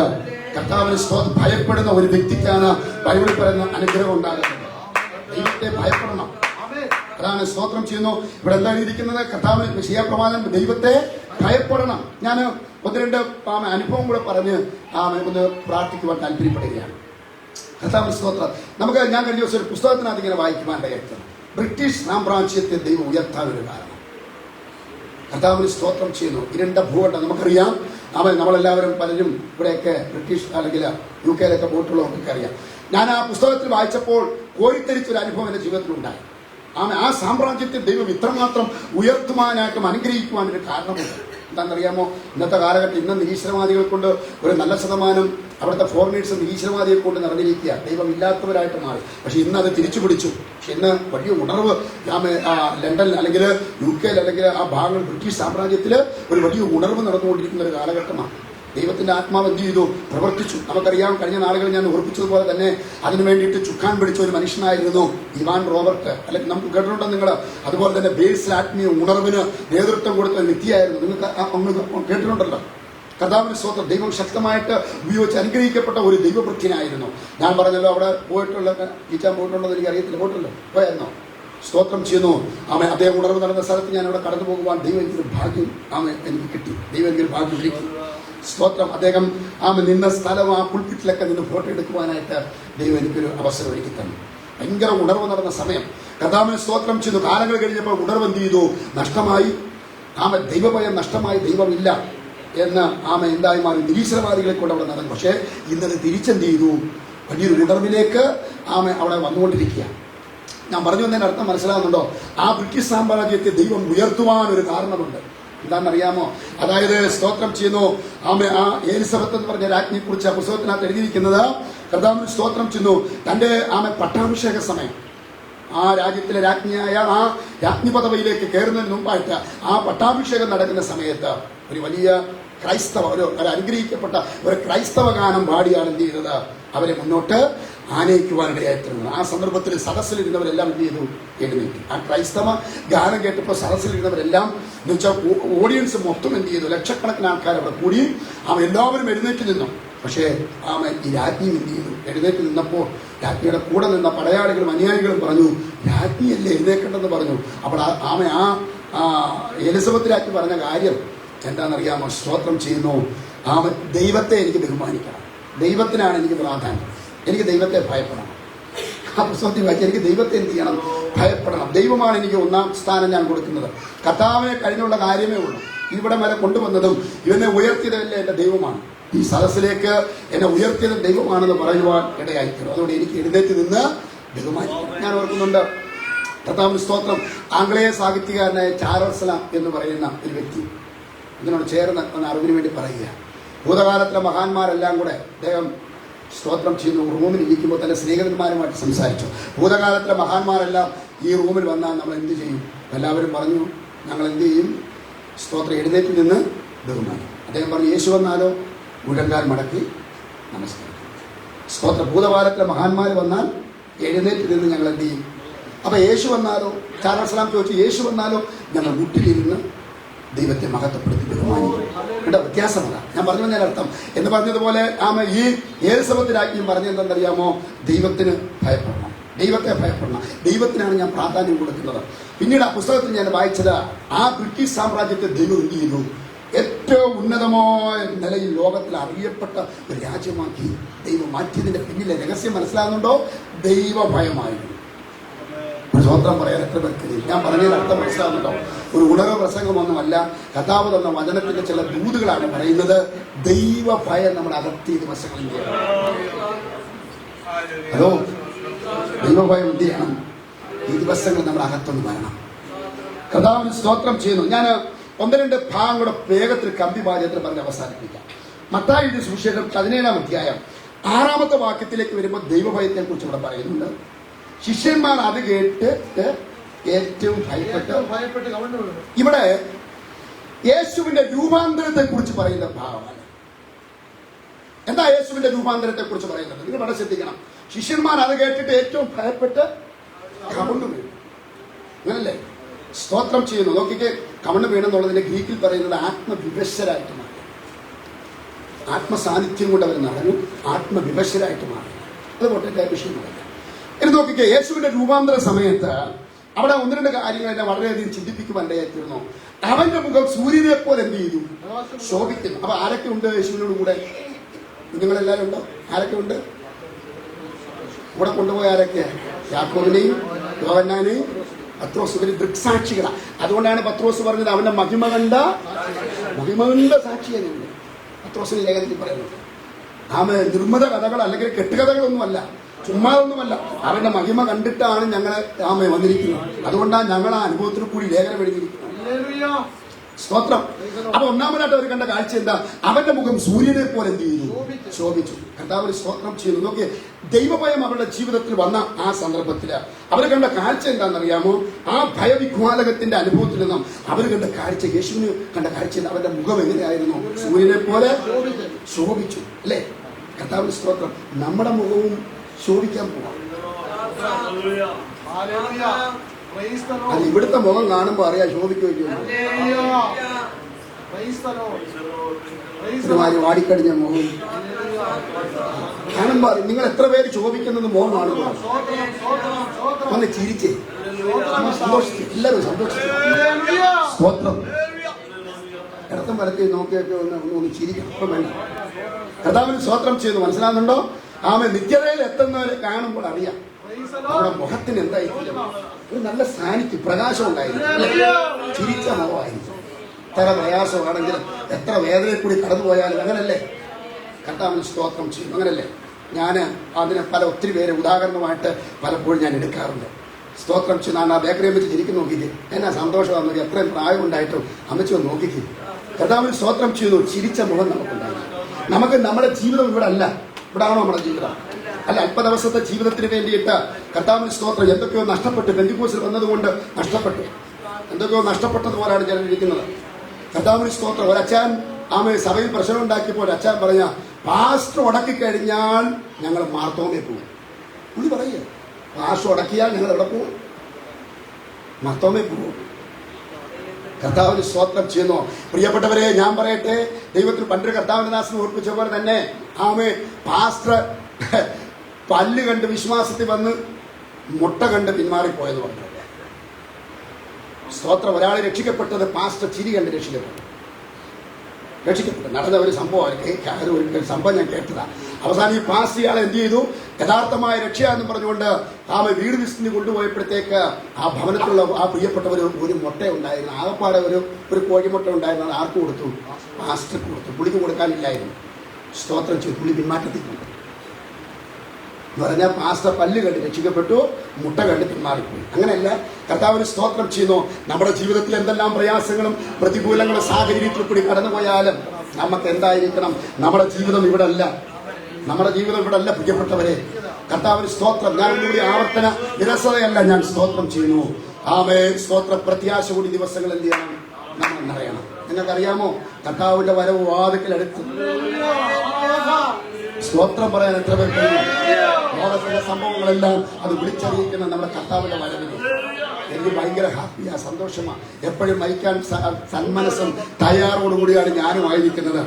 കർത്താവിന് ഭയപ്പെടുന്ന ഒരു വ്യക്തിക്കാണ് ബൈബിളിൽ പറയുന്ന അനുഗ്രഹം ഉണ്ടാകുന്നത്. ദൈവത്തെ ഭയപ്പെടണം. അതാണ് സ്തോത്രം ചെയ്യുന്നു. ഇവിടെ എന്താണ് ഇരിക്കുന്നത്? കർത്താവിന് വിഷയപ്രമാണം ദൈവത്തെ ഭയപ്പെടണം. ഞാൻ ഒന്ന് രണ്ട് അനുഭവം കൂടെ പറഞ്ഞ് ഒന്ന് പ്രാർത്ഥിക്കുവാൻ താല്പര്യപ്പെടുകയാണ്. കർത്താവിന് സ്തോത്രം. നമുക്ക് ഞാൻ കഴിഞ്ഞ ദിവസം ഒരു പുസ്തകത്തിനകത്ത് ഇങ്ങനെ വായിക്കുവാനിടയായിരുന്നു. ബ്രിട്ടീഷ് സാമ്രാജ്യത്തെ ദൈവം ഉയർത്താൻ ഒരു കാരണം. കർത്താവിന് സ്തോത്രം ചെയ്യുന്നു. ഇരുണ്ട ഭൂഖണ്ഡം നമുക്കറിയാം. നമ്മളെല്ലാവരും പലരും ഇവിടെയൊക്കെ ബ്രിട്ടീഷ് അല്ലെങ്കിൽ UK യിലൊക്കെ പോയിട്ടുള്ളവർക്കൊക്കെ അറിയാം. ഞാൻ ആ പുസ്തകത്തിൽ വായിച്ചപ്പോൾ കോരിത്തരിച്ചൊരു അനുഭവം എൻ്റെ ജീവിതത്തിലുണ്ടായി. ആ സാമ്രാജ്യത്തെ ദൈവം ഇത്രമാത്രം ഉയർത്തുവാനായിട്ടും അനുഗ്രഹിക്കുവാനൊരു കാരണമുണ്ട്. എന്താണെന്നറിയാമോ? ഇന്നത്തെ കാലഘട്ടം ഇന്ന് നിരീശ്വരവാദികൾ കൊണ്ട് ഒരു നല്ല ശതമാനം അവിടുത്തെ ഫോറിനേഴ്സ് നിരീശ്വരവാദിയെ കൊണ്ട് നിറഞ്ഞിരിക്കുക, ദൈവം ഇല്ലാത്തവരായിട്ട് മാറി. പക്ഷെ ഇന്ന് അത് തിരിച്ചു പിടിച്ചു. പക്ഷെ ഇന്ന് വലിയ ഉണർവ് ലണ്ടനിൽ അല്ലെങ്കിൽ UK അല്ലെങ്കിൽ ആ ഭാഗങ്ങൾ ബ്രിട്ടീഷ് സാമ്രാജ്യത്തിൽ ഒരു വലിയ ഉണർവ് നടന്നുകൊണ്ടിരിക്കുന്ന ഒരു കാലഘട്ടമാണ്. ദൈവത്തിന്റെ ആത്മാവ് എന്ത് ചെയ്തു? പ്രവർത്തിച്ചു. നമുക്കറിയാം, കഴിഞ്ഞ നാളുകളിൽ ഞാൻ ഓർപ്പിച്ചതുപോലെ തന്നെ അതിനു വേണ്ടിയിട്ട് ചുക്കാൻ പിടിച്ച ഒരു മനുഷ്യനായിരുന്നു ഇവാൻ റോബർട്ട്. അല്ലെങ്കിൽ നമുക്ക് കേട്ടിട്ടുണ്ടോ നിങ്ങൾ? അതുപോലെ തന്നെ ബേസിൽ ആത്മീയ ഉണർവിന് നേതൃത്വം കൊടുത്ത ഒരു വ്യക്തിയായിരുന്നു. നിങ്ങൾക്ക് കേട്ടിട്ടുണ്ടല്ലോ. കർത്താവിന്റെ സ്തോത്രം. ദൈവം ശക്തമായിട്ട് ഉപയോഗിച്ച് അനുഗ്രഹിക്കപ്പെട്ട ഒരു ദൈവവൃത്യനായിരുന്നു. ഞാൻ പറഞ്ഞല്ലോ, അവിടെ പോയിട്ടുള്ള ടീച്ചാൻ പോയിട്ടുള്ളത് എനിക്ക് അറിയത്തില്ല. പോയിട്ടല്ലോ? പോയായിരുന്നോ? സ്തോത്രം ചെയ്യുന്നു. അദ്ദേഹം ഉണർവ് നടന്ന സ്ഥലത്ത് ഞാൻ അവിടെ കടന്നു പോകുവാൻ ദൈവം എനിക്കൊരു ഭാഗ്യം എനിക്ക് കിട്ടി. ദൈവം എനിക്കൊരു ഭാഗ്യം കിട്ടി. സ്തോത്രം. അദ്ദേഹം നിന്ന സ്ഥലം, ആ പുൾപിറ്റിലൊക്കെ നിന്ന് ഫോട്ടോ എടുക്കുവാനായിട്ട് ദൈവം എനിക്കൊരു അവസരം ഒരുക്കി തന്നു. ഭയങ്കര ഉണർവ് നടന്ന സമയം. കർത്താവിനെ സ്തോത്രം ചെയ്തു. കാലങ്ങൾ കഴിഞ്ഞപ്പോൾ ഉണർവ് എന്ത് ചെയ്തു? നഷ്ടമായി. ദൈവഭയം നഷ്ടമായി. ദൈവമില്ല എന്ന് എന്തായി മാറി? നിരീശ്വരവാദികളെ കൊണ്ട് അവിടെ നടന്നു. പക്ഷേ ഇന്നലെ തിരിച്ചെന്ത് ചെയ്തു? വലിയൊരു ഉണർവിലേക്ക് അവിടെ വന്നുകൊണ്ടിരിക്കുക. ഞാൻ പറഞ്ഞു വന്നതിന് അർത്ഥം മനസ്സിലാകുന്നുണ്ടോ? ആ ബ്രിട്ടീഷ് സാമ്രാജ്യത്തെ ദൈവം ഉയർത്തുവാൻ ഒരു കാരണമുണ്ട്. എന്താണെന്നറിയാമോ? അതായത് സ്തോത്രം ചെയ്യുന്നു, ആ എലിസബത്ത് എന്ന് പറഞ്ഞ രാജ്ഞിയെ കുറിച്ച് ആ പുസ്തകത്തിനകത്ത് എഴുതിയിരിക്കുന്നത്, കർത്താവിന് സ്തോത്രം ചെയ്യുന്നു, തന്റെ പട്ടാഭിഷേക സമയം, ആ രാജ്യത്തിലെ രാജ്ഞിയായ ആ രാജ്ഞി പദവിയിലേക്ക് കയറുന്നതിന് മുമ്പായിട്ട് ആ പട്ടാഭിഷേകം നടക്കുന്ന സമയത്ത് ഒരു വലിയ ക്രൈസ്തവ ഒരു അനുഗ്രഹിക്കപ്പെട്ട ഒരു ക്രൈസ്തവ ഗാനം പാടിയാണ് എന്ത് ചെയ്തത്? അവരെ മുന്നോട്ട് ആനയിക്കുവാനിടയായിത്തീർന്നത്. ആ സന്ദർഭത്തിൽ സദസ്സിലിരുന്നവരെല്ലാം എന്ത് ചെയ്തു? എഴുന്നേറ്റു. ആ ക്രൈസ്തവ ഗാനം കേട്ടപ്പോൾ സദസ്സിലിരുന്നവരെല്ലാം എന്ന് വെച്ചാൽ ഓഡിയൻസ് മൊത്തം എന്ത് ചെയ്തു? ലക്ഷക്കണക്കിന് ആൾക്കാർ അവിടെ കൂടി എല്ലാവരും എഴുന്നേറ്റ് നിന്നു. പക്ഷേ ഈ രാജ്ഞിയും എന്ത് ചെയ്തു? എഴുന്നേറ്റ് നിന്നപ്പോൾ രാജ്ഞിയുടെ കൂടെ നിന്ന പടയാളികളും അനുയായികളും പറഞ്ഞു, രാജ്ഞിയല്ലേ എഴുന്നേക്കേണ്ടെന്ന് പറഞ്ഞു. അപ്പോൾ ആ എലിസബത്ത് രാജ്ഞി പറഞ്ഞ കാര്യം എന്താണെന്നറിയാമോ? സ്തോത്രം ചെയ്യുന്നു, ദൈവത്തെ എനിക്ക് ബഹുമാനിക്കണം, ദൈവത്തിനാണ് എനിക്ക് പ്രാധാന്യം, എനിക്ക് ദൈവത്തെ ഭയപ്പെടണം. ആ പുസ്തകത്തിൽ വായിച്ചാൽ എനിക്ക് ദൈവത്തെ എന്ത് ചെയ്യണം? ഭയപ്പെടണം. ദൈവമാണ് എനിക്ക് ഒന്നാം സ്ഥാനം ഞാൻ കൊടുക്കുന്നത്. കർത്താവിനെ കഴിഞ്ഞുള്ള കാര്യമേ ഉള്ളൂ. ഇവിടെ വരെ കൊണ്ടുവന്നതും ഇവനെ ഉയർത്തിയതല്ലേ എൻ്റെ ദൈവമാണ്. ഈ സദസ്സിലേക്ക് എന്നെ ഉയർത്തിയതും ദൈവമാണെന്ന് പറയുവാൻ ഇടയായിത്തീരും. അതുകൊണ്ട് എനിക്ക് എഴുന്നേറ്റ് നിന്ന് ബഹുമാനിക്കണം. ഞാൻ ഓർക്കുന്നുണ്ട്, കർത്താവിന് സ്തോത്രം, ആംഗ്ലേയ സാഹിത്യകാരനായ ചാൾസ് സലാം എന്ന് പറയുന്ന ഒരു വ്യക്തി ഇതിനോട് ചേർന്ന് അറിവിന് വേണ്ടി പറയുക. ഭൂതകാലത്തിലെ മഹാന്മാരെല്ലാം കൂടെ അദ്ദേഹം സ്തോത്രം ചെയ്യുന്നു റൂമിൽ ഇരിക്കുമ്പോൾ തന്നെ സ്നേഹിതന്മാരുമായിട്ട് സംസാരിച്ചു. ഭൂതകാലത്തിലെ മഹാന്മാരെല്ലാം ഈ റൂമിൽ വന്നാൽ നമ്മൾ എന്ത് ചെയ്യും? എല്ലാവരും പറഞ്ഞു, ഞങ്ങൾ എന്ത് ചെയ്യും? സ്തോത്രം എഴുന്നേറ്റ് നിന്ന് ബഹുമാനം. അദ്ദേഹം പറഞ്ഞു, യേശു വന്നാലോ മുഴങ്കാൽ മടക്കി നമസ്കരിക്കും. സ്തോത്രം. ഭൂതകാലത്തിലെ മഹാന്മാർ വന്നാൽ എഴുന്നേറ്റ് നിന്ന് ഞങ്ങൾ എന്ത് ചെയ്യും? അപ്പൊ യേശു വന്നാലോ? ചാൾസ് സലാം ചോദിച്ചു, യേശു വന്നാലോ? ഞങ്ങൾ മുട്ടിലിരുന്ന് ദൈവത്തെ മഹത്വപ്പെടുത്തി ബഹുമാനിക്കും. ഇവിടെ വ്യത്യാസമല്ല. ഞാൻ പറഞ്ഞു വന്നതിന് അർത്ഥം എന്ന് പറഞ്ഞതുപോലെ ഈ എലിസബത്ത് രാജ്ഞിയും പറഞ്ഞെന്തെന്നറിയാമോ? ദൈവത്തിന് ഭയപ്പെടണം, ദൈവത്തെ ഭയപ്പെടണം, ദൈവത്തിനാണ് ഞാൻ പ്രാധാന്യം കൊടുക്കുന്നത്. പിന്നീട് ആ പുസ്തകത്തിൽ ഞാൻ വായിച്ചത്, ആ ബ്രിട്ടീഷ് സാമ്രാജ്യത്തെ ദൈവം എന്ത് ചെയ്യുന്നു? ഏറ്റവും ഉന്നതമായ നിലയിൽ ലോകത്തിൽ അറിയപ്പെട്ട ഒരു രാജ്യമാക്കി ദൈവം മാറ്റിയതിന്റെ പിന്നിലെ രഹസ്യം മനസ്സിലാകുന്നുണ്ടോ? ദൈവഭയമായിരുന്നു. സ്വന്തം പറയാൻ എത്ര പേർക്ക് ഞാൻ പറഞ്ഞതിൽ അർത്ഥം മനസ്സിലാകുന്നുണ്ടോ? ഒരു ഉണർവ് പ്രസംഗമൊന്നുമല്ല, കർത്താവ് തന്ന വചനത്തിന്റെ ചില ദൂതുകളാണ് പറയുന്നത്. ദൈവഭയം നമ്മുടെ അകത്തിയ ദിവസങ്ങളിൽ അതോ ദൈവഭയം എന്ത് ചെയ്യണം? ഈ ദിവസങ്ങൾ നമ്മുടെ അകത്തൊന്ന് വരണം. കർത്താവിന് സ്തോത്രം ചെയ്യുന്നു. ഞാൻ ഒന്ന് രണ്ട് ഭാഗം കൂടെ വേഗത്തിൽ കമ്പി പാചകത്തിൽ പറഞ്ഞ് അവസാനിപ്പിക്കാം. മത്തായിയുടെ സുവിശേഷം 17-ാം അധ്യായം 6-ാമത്തെ വാക്യത്തിലേക്ക് വരുമ്പോൾ ദൈവഭയത്തെ കുറിച്ച് ഇവിടെ പറയുന്നുണ്ട്. ശിഷ്യന്മാർ അത് കേട്ട് ഏറ്റവും ഭയപ്പെട്ട് ഇവിടെ യേശുവിന്റെ രൂപാന്തരത്തെ കുറിച്ച് പറയുന്ന ഭാഗമാണ്. എന്താ യേശുവിന്റെ രൂപാന്തരത്തെ കുറിച്ച് പറയുന്നത്? നിങ്ങൾ വളരെ ശ്രദ്ധിക്കണം. ശിഷ്യന്മാർ അത് കേട്ടിട്ട് ഏറ്റവും ഭയപ്പെട്ട് കവണ്ണു വീണു. അങ്ങനല്ലേ? സ്തോത്രം ചെയ്യുന്നു. നോക്കിക്ക്, കവണ്ണു വീണെന്നുള്ളതിന്റെ ഗ്രീക്കിൽ പറയുന്നത് ആത്മവിവശരായിട്ട് മാറി. ആത്മസാന്നിധ്യം കൊണ്ട് അവർ നടന്നു, ആത്മവിവശരായിട്ട് മാറി. അത് പൊട്ടേ വിഷയമല്ല. ഇനി നോക്കിക്കേ, യേശുവിന്റെ രൂപാന്തര സമയത്ത് അവിടെ ഒന്ന് രണ്ട് കാര്യങ്ങൾ എന്നെ വളരെയധികം ചിന്തിപ്പിക്കുവാൻ ഇടയായിത്തീർന്നു. അവന്റെ മുഖം സൂര്യനെ പോലെ എന്ത് ചെയ്തു? ശോഭിക്കുന്നു. അപ്പൊ ആരൊക്കെ ഉണ്ട് യേശുവിനോട് കൂടെ? കുഞ്ഞുങ്ങളെല്ലാവരും ഉണ്ടോ? ആരൊക്കെ ഉണ്ട് കൂടെ? കൊണ്ടുപോയ ആരൊക്കെ? യാക്കോബിനെയും യോഹന്നാനെയും പത്രോസ്. ഇവര് ദൃക്സാക്ഷികളാണ്. അതുകൊണ്ടാണ് പത്രോസ് പറഞ്ഞത് അവന്റെ മഹിമ കണ്ട സാക്ഷിയാണ് പത്രോസിന്റെ ലേഖനത്തിൽ പറയുന്നത്. നിർമ്മിത കഥകൾ അല്ലെങ്കിൽ കെട്ടുകഥകളൊന്നുമല്ല, ചുമ്മാതൊന്നുമല്ല. അവന്റെ മഹിമ കണ്ടിട്ടാണ് ഞങ്ങളെ വന്നിരിക്കുന്നത്. അതുകൊണ്ടാണ് ഞങ്ങൾ ആ അനുഭവത്തിൽ കൂടി ലേഖനം എഴുതിയിരിക്കുന്നത്. സ്തോത്രം. അപ്പൊ ഒന്നാമതായിട്ട് അവർ കണ്ട കാഴ്ച എന്താ? അവന്റെ മുഖം സൂര്യനെ പോലെ എന്ത് ചെയ്തു? ശോഭിച്ചു. കർത്താവിന് സ്തോത്രം ചെയ്തു. നോക്കിയേ, ദൈവഭയം അവരുടെ ജീവിതത്തിൽ വന്ന ആ സന്ദർഭത്തില് അവർ കണ്ട കാഴ്ച എന്താണെന്നറിയാമോ? ആ ഭയവിഹ്വാലകത്തിന്റെ അനുഭവത്തിൽ നിന്നും അവർ കണ്ട കാഴ്ച, യേശുവിന് കണ്ട കാഴ്ച, അവന്റെ മുഖം എങ്ങനെയായിരുന്നു? സൂര്യനെ പോലെ ശോഭിച്ചു അല്ലേ? കർത്താവിന്റെ സ്തോത്രം. നമ്മുടെ മുഖവും ശോഭിക്കാൻ പോവാം. അത് ഇവിടുത്തെ മുഖം കാണുമ്പോൾ അറിയാം ശോഭിക്കുകയോ ഒരുമാതിരി വാടിക്കടിഞ്ഞ മുഖം കാണുമ്പോ നിങ്ങൾ എത്ര പേര് ശോഭിക്കുന്നത് മുഖം കാണുമ്പോ ഒന്ന് ചിരിച്ചേ, സന്തോഷിച്ചു, എല്ലാവരും സന്തോഷിച്ചു. സ്തോത്രം. ഇടത്തും വലത്തേക്ക് നോക്കിയൊക്കെ ഒന്ന് ചിരിക്കണം. ഇപ്പം വേണ്ട. കർത്താവിന് സ്തോത്രം ചെയ്തു. മനസ്സിലാകുന്നുണ്ടോ? ആമേ. നിത്യതയിൽ എത്തുന്നവരെ കാണുമ്പോൾ അറിയാം നമ്മുടെ മുഖത്തിന് എന്തായിരിക്കും ഒരു നല്ല സാന്നിധ്യം, പ്രകാശം ഉണ്ടായിരിക്കും, ചിരിച്ച മുഖമായിരിക്കും. എത്ര പ്രയാസമാണെങ്കിലും എത്ര വേദനയിൽ കൂടി കടന്നു പോയാലും അങ്ങനല്ലേ കർത്താവിന് സ്തോത്രം ചെയ്യും. അങ്ങനല്ലേ? ഞാൻ അതിനെ ഒത്തിരി പേരെ ഉദാഹരണമായിട്ട് പലപ്പോഴും ഞാൻ എടുക്കാറുണ്ട്. സ്തോത്രം ചെയ്ത് ആ ബേക്കറി അമ്മച്ചി ചിരിക്കും നോക്കിക്കേ, എന്നാ സന്തോഷമാണെന്ന്. എത്രയും പ്രായം ഉണ്ടായിട്ടും അമ്മച്ചി ഒന്ന് നോക്കിക്കേ. കർത്താവിന് സ്തോത്രം ചെയ്തു. ചിരിച്ച മുഖം നമുക്കുണ്ടായി. നമുക്ക് നമ്മുടെ ജീവിതം ഇവിടെ അല്ല. ഇവിടെ ആണോ നമ്മുടെ ജീവിതം? അല്ല. അല്പ ദിവസത്തെ ജീവിതത്തിന് വേണ്ടിയിട്ട് കർത്താവിന് സ്തോത്രം എന്തൊക്കെയോ നഷ്ടപ്പെട്ടു. പെന്തിക്കോസിൽ വന്നതുകൊണ്ട് നഷ്ടപ്പെട്ടു. എന്തൊക്കെയോ നഷ്ടപ്പെട്ടതുപോലാണ് ഞാൻ ഇരിക്കുന്നത്. കർത്താവിന് സ്തോത്രം. ഒരച്ഛൻ സഭയിൽ പ്രശ്നം ഉണ്ടാക്കിയപ്പോൾ അച്ഛൻ പറഞ്ഞ, പാസ്റ്റർ ഉടക്കി കഴിഞ്ഞാൽ ഞങ്ങൾ മാർത്തോമേ പോകും. പുള്ളി പറയുക, പാസ്റ്റർ ഉടക്കിയാൽ ഞങ്ങൾ എവിടെ പോകും? മാർത്തോമേ പോകും. കർത്താവിന് സ്തോത്രം ചെയ്യുന്നു. പ്രിയപ്പെട്ടവരെ, ഞാൻ പറയട്ടെ, ദൈവത്തിൽ പണ്ടൊരു കർത്താവിന്റെ ദാസനെ ഓർപ്പിച്ച പോലെ തന്നെ പാസ്റ്റർ പല്ല് കണ്ട് വിശ്വാസത്തിൽ വന്ന് മുട്ട കണ്ട് പിന്മാറിപ്പോയെന്ന് പറഞ്ഞു. സ്തോത്രം. ഒരാൾ രക്ഷിക്കപ്പെട്ടത് പാസ്റ്റർ ചിരി കണ്ട് രക്ഷിക്കപ്പെട്ടു. നടന്ന ഒരു സംഭവം, ഒരു സംഭവം ഞാൻ കേട്ടതാ. അവസാനം ഈ പാസ്റ്റർ ഇയാളെ എന്ത് ചെയ്തു? യഥാർത്ഥമായ രക്ഷ എന്ന് പറഞ്ഞുകൊണ്ട് വീട് വിസ്തൃതി കൊണ്ടുപോയപ്പോഴത്തേക്ക് ആ ഭവനത്തിലുള്ള ആ പ്രിയപ്പെട്ടവർ ഒരു മുട്ട ഉണ്ടായിരുന്നു. ആകപ്പാടെ ഒരു കോഴിമുട്ട ഉണ്ടായിരുന്നു. അത് ആർക്ക് കൊടുത്തു? പാസ്റ്റർക്ക് കൊടുത്തു. പുള്ളിക്ക് കൊടുക്കാനില്ലായിരുന്നു. സ്തോത്രം ചെയ്തു. പുള്ളി പിന്മാറ്റത്തിൽ കൊണ്ടു എന്ന് പറഞ്ഞാൽ പാസ്റ്റർ പല്ല് കണ്ട് രക്ഷിക്കപ്പെട്ടു, മുട്ട കണ്ട് പിന്മാറിപ്പോയി. അങ്ങനെയല്ല. കർത്താവിന് സ്തോത്രം ചെയ്യുന്നു. നമ്മുടെ ജീവിതത്തിൽ എന്തെല്ലാം പ്രയാസങ്ങളും പ്രതികൂലങ്ങളും സാഹചര്യത്തിൽ കൂടി കടന്നുപോയാലും നമുക്ക് എന്തായിരിക്കണം? നമ്മുടെ ജീവിതം ഇവിടെ അല്ല. നമ്മുടെ ജീവിതം ഇവിടെ അല്ല പ്രിയപ്പെട്ടവരെ. കർത്താവിന് സ്തോത്രം. ഞാൻ ഒന്നുകൂടി ആവർത്തന നിരസതയല്ല ഞാൻ സ്തോത്രം ചെയ്യുന്നു. സ്തോത്ര പ്രത്യാശ കൂടി ദിവസങ്ങൾ എന്ത് ചെയ്യണം? നമ്മൾ എന്നറിയണം. നിങ്ങൾക്കറിയാമോ, കർത്താവിന്റെ വരവ് വാതിക്കലെടുത്തു. സ്തോത്രം പറയാൻ എത്ര പേർ കഴിയും? ലോകത്തിലെ സംഭവങ്ങളെല്ലാം അത് വിളിച്ചറിയിക്കുന്ന നമ്മുടെ കർത്താവിന്റെ വരവിന് എനിക്ക് ഭയങ്കര ഹാപ്പിയാ, സന്തോഷമാ. എപ്പോഴും മരിക്കാൻ സന്മനസ്സും തയ്യാറോടുകൂടിയാണ് ഞാനും ആയിരിക്കുന്നത്.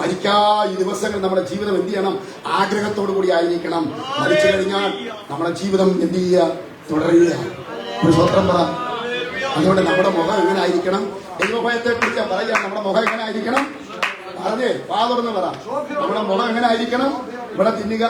മരിക്കാ ഈ ദിവസങ്ങൾ നമ്മുടെ ജീവിതം എന്ത് ചെയ്യണം? ആഗ്രഹത്തോടു കൂടി ആയിരിക്കണം. മരിച്ചു കഴിഞ്ഞാൽ നമ്മുടെ ജീവിതം എന്ത് ചെയ്യുക? തുടരുക. ഒരു സ്വത്രം പറ. അതുകൊണ്ട് നമ്മുടെ മുഖം എങ്ങനെ ആയിരിക്കണം? ദൈവഭയത്തെ കുറിച്ച് പറയാം. നമ്മുടെ മുഖം എങ്ങനെ ആയിരിക്കണം? പറഞ്ഞേ, തുറന്ന് പറ. നമ്മുടെ മുഖം എങ്ങനെ ആയിരിക്കണം? ഇവിടെ തിന്നുക.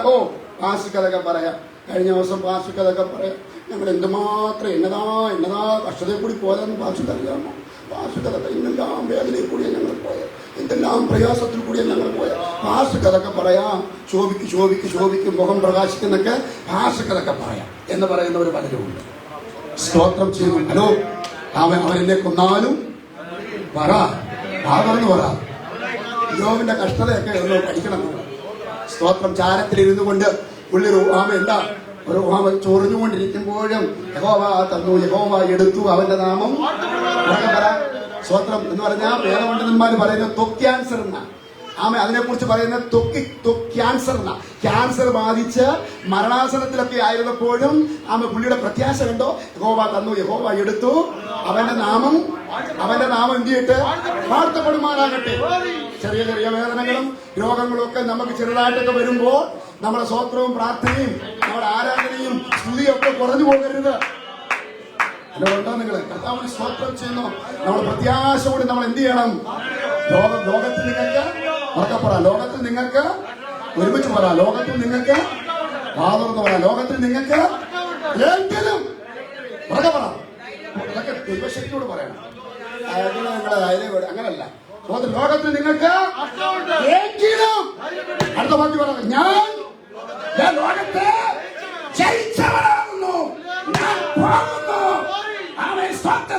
പാസ്റ്റിക്കതൊക്കെ പറയാം. കഴിഞ്ഞ ദിവസം പാസ്റ്റിക്കതൊക്കെ പറയാം. ഞങ്ങൾ എന്തുമാത്രം എന്നതാ കഷ്ടതയിൽ കൂടി പോയതെന്ന് പാസ്റ്റിക്കറിയാമോ? പാസ്റ്റിക്കതൊക്കെ ഇന്നെല്ലാം വേദനയിൽ കൂടിയാണ് ഞങ്ങൾ പോയത്, എന്തെല്ലാം പ്രയാസത്തിൽ കൂടിയാണ് ഞങ്ങൾ പോയത്. പാസ്റ്റിക്കതൊക്കെ പറയാം. ശോഭിക്കും മുഖം പ്രകാശിക്കുന്നൊക്കെ പാസ്റ്റിക്കതൊക്കെ പറയാം എന്ന് പറയുന്നവർ പലരുമുണ്ട്. സ്തോത്രം ചെയ്തു. ഹലോ, അവരെന്നെ കൊന്നാലും പറ, തുറന്ന് പറ. യോവിന്റെ കഷ്ടതയൊക്കെ ഒന്ന് പഠിക്കണം. സ്തോത്രം. ചാരത്തിലിരുന്നു കൊണ്ട് പുള്ളി എന്താ ഒരു ചൊറിഞ്ഞുകൊണ്ടിരിക്കുമ്പോഴും യഹോവ തന്നു, യഹോവ എടുത്തു, അവന്റെ നാമം പറ. സ്തോത്രം എന്ന് പറഞ്ഞാൽ വേദപണ്ഡിതന്മാർ പറയുന്നത് ത്വക്ക് ക്യാൻസർ എന്നാ. അതിനെക്കുറിച്ച് പറയുന്നത് ക്യാൻസർ എന്നാ. ക്യാൻസർ ബാധിച്ച് മരണാസനത്തിലൊക്കെ ആയിരുന്നപ്പോഴും പുള്ളിയുടെ പ്രത്യാശ കണ്ടോ? യഹോവ തന്നു, യഹോവ എടുത്തു, അവന്റെ നാമം എന്ത് ചെയ്തിട്ട് വാഴ്ത്തപ്പെടുമാറാകട്ടെ. ചെറിയ വേദനകളും രോഗങ്ങളും ഒക്കെ നമുക്ക് ചെറുതായിട്ടൊക്കെ വരുമ്പോൾ നമ്മുടെ സ്തോത്രവും പ്രാർത്ഥനയും നമ്മുടെ ആരാധനയും സ്തുതിയും ഒക്കെ കുറഞ്ഞു പോകരുത്. അതുകൊണ്ടോ നിങ്ങൾ കർത്താവിന് സ്തോത്രം ചെയ്യുന്നു. നമ്മുടെ പ്രത്യാശ കൂടി നമ്മൾ എന്ത് ചെയ്യണം? ലോകത്തിൽ നിങ്ങൾക്ക് ഉറക്കപ്പെടാം. ലോകത്തിൽ നിങ്ങൾക്ക് ഒരുമിച്ച് പറയാം. ലോകത്തിൽ നിങ്ങൾക്ക് തുറന്ന് പറയാം. ലോകത്തിൽ നിങ്ങൾക്ക് എങ്കിലും ഉറക്കപ്പെടാം. അതൊക്കെ ദൈവശക്തിയോട് പറയണം. അങ്ങനല്ല. ലോകത്തിൽ നിങ്ങൾക്ക് എങ്കിലും അടുത്ത വാക്യം പറയാം. ഞാൻ ലോകത്തെ ജയിച്ചവനാകുന്നു. ഞാൻ പോകുന്നു.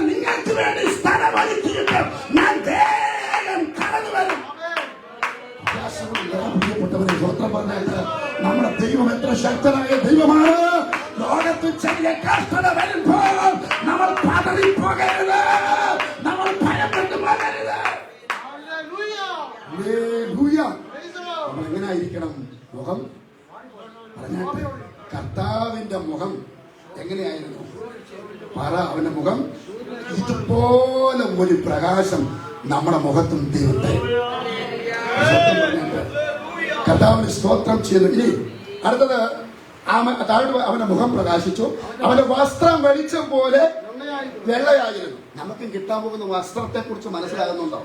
നിങ്ങൾക്ക് വേണ്ടി സ്ഥലം ഒരുക്കിയിട്ട് ഞാൻ വേഗം കടന്നു വരും. പ്രിയപ്പെട്ടവരെ, സ്വന്തം പറഞ്ഞാൽ നമ്മുടെ ദൈവം എത്ര ശക്തനായ ദൈവമാണ്. ലോകത്ത് ചെറിയ കഷ്ടത വരുമ്പോൾ നമ്മൾ പതറിപ്പോകരുത്, നമ്മൾ ഭയപ്പെട്ടു പോകരുത്. നമ്മൾ എങ്ങനെ ആയിരിക്കണം? മുഖം പറഞ്ഞാട്ടെ, കർത്താവിന്റെ മുഖം എങ്ങനെയായിരുന്നു? പറ. അവന്റെ മുഖം ഇതുപോലെ ഒരു പ്രകാശം നമ്മുടെ മുഖത്തും ദൈവത്തെ കർത്താവിന് സ്തോത്രം ചെയ്യുന്നു. ഇനി അടുത്തത് താഴോട്ട് അവന്റെ മുഖം പ്രകാശിച്ചു, അവന്റെ വസ്ത്രം വെളിച്ചം പോലെ വെള്ളയായിരുന്നു. നമുക്കും കിട്ടാൻ പോകുന്ന വസ്ത്രത്തെ കുറിച്ച് മനസ്സിലാകുന്നുണ്ടോ?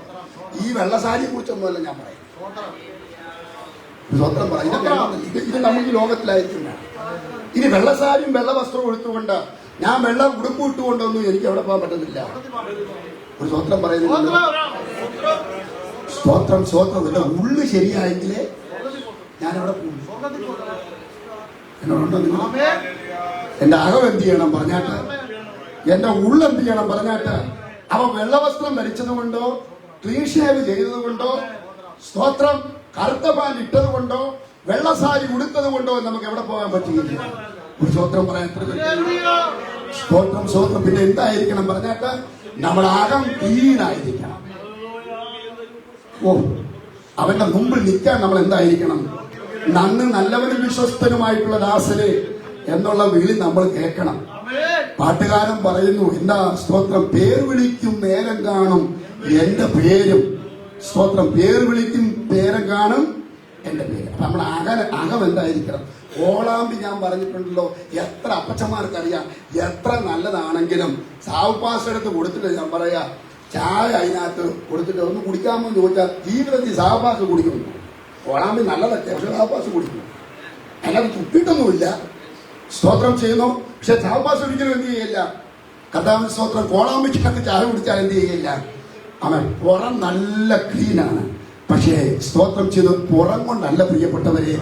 ഈ വെള്ളസാരിയെ കുറിച്ചൊന്നുമല്ല ഞാൻ പറയും. സ്വത്രം പറയും, ഇത് നമുക്ക് ഈ ലോകത്തിലായിരിക്കും. ഇനി വെള്ളസാരിയും വെള്ള വസ്ത്രവും എടുത്തുകൊണ്ട് ഞാൻ വെള്ള ഉടുപ്പ് ഇട്ടുകൊണ്ടൊന്നും എനിക്ക് എവിടെ പോകാൻ പറ്റുന്നില്ല. ഒരു സ്വത്രം പറയുന്നില്ല. സ്തോത്രം സ്തോത്രം. എന്റെ ഉള്ളു ശരിയായെങ്കിലേ ഞാൻ അവിടെ പോകും. എന്നോടുണ്ടോ നിങ്ങൾ? എന്റെ അകം എന്ത് ചെയ്യണം പറഞ്ഞാട്ട്, എന്റെ ഉള്ളെന്ത് ചെയ്യണം പറഞ്ഞാട്ട്, അവ വെള്ളവസ്ത്രം ധരിച്ചത് കൊണ്ടോ, ക്ലീൻ ഷേവ് ചെയ്തത് കൊണ്ടോ, സ്തോത്രം കറുത്ത പാൻ ഇട്ടത് കൊണ്ടോ, വെള്ളസാരി ഉടുത്തത് കൊണ്ടോ നമുക്ക് എവിടെ പോകാൻ പറ്റിയില്ല. ഒരു സ്തോത്രം പറയാൻ സ്തോത്രം സ്തോത്രം. പിന്നെ എന്തായിരിക്കണം പറഞ്ഞാട്ട്, നമ്മുടെ അകം ക്ലീനായിരിക്കണം. ഓ, അവന്റെ മുമ്പിൽ നിൽക്കാൻ നമ്മൾ എന്തായിരിക്കണം? നന്ന് നല്ലവനും വിശ്വസ്തനുമായിട്ടുള്ള ദാസനെ എന്നുള്ള വിളി നമ്മൾ കേൾക്കണം. പാട്ടുകാരൻ പറയുന്നു, എന്താ സ്തോത്രം, പേർ വിളിക്കും നേരം കാണും എന്റെ പേരും. സ്തോത്രം, പേർ വിളിക്കും നേരം കാണും എന്റെ പേര്. അപ്പൊ നമ്മുടെ അകം എന്തായിരിക്കണം? ഓളാമ്പി ഞാൻ പറഞ്ഞിട്ടുണ്ടല്ലോ, എത്ര അപ്പച്ചന്മാർക്കറിയാം, എത്ര നല്ലതാണെങ്കിലും സാവപ്പാസെടുത്ത് കൊടുത്തിട്ട് ഞാൻ പറയാ, ചായ അതിനകത്ത് കൊടുത്തിട്ട് ഒന്ന് കുടിക്കാമോ എന്ന് ചോദിച്ചാൽ ജീവിതത്തിൽ സാവപ്പാസ് കുടിക്കുന്നു. ഓളാമ്പി നല്ലതൊക്കെ, പക്ഷെ സാവപ്പാസ് കുടിക്കുന്നു. അതിനകത്ത് തുപ്പിട്ടൊന്നുമില്ല. സ്തോത്രം ചെയ്യുന്നു, പക്ഷെ സാവപ്പാസ് ഒരിക്കലും എന്ത് ചെയ്യില്ല. കർത്താവിന്റെ സ്തോത്രം, കോളാമ്പിക്കകത്ത് ചായ കുടിച്ചാൽ എന്ത് ചെയ്യില്ല. അവൻ പുറം നല്ല ക്ലീനാണ്, പക്ഷേ സ്തോത്രം ചെയ്ത് പുറം കൊണ്ടല്ല പ്രിയപ്പെട്ടവരെ,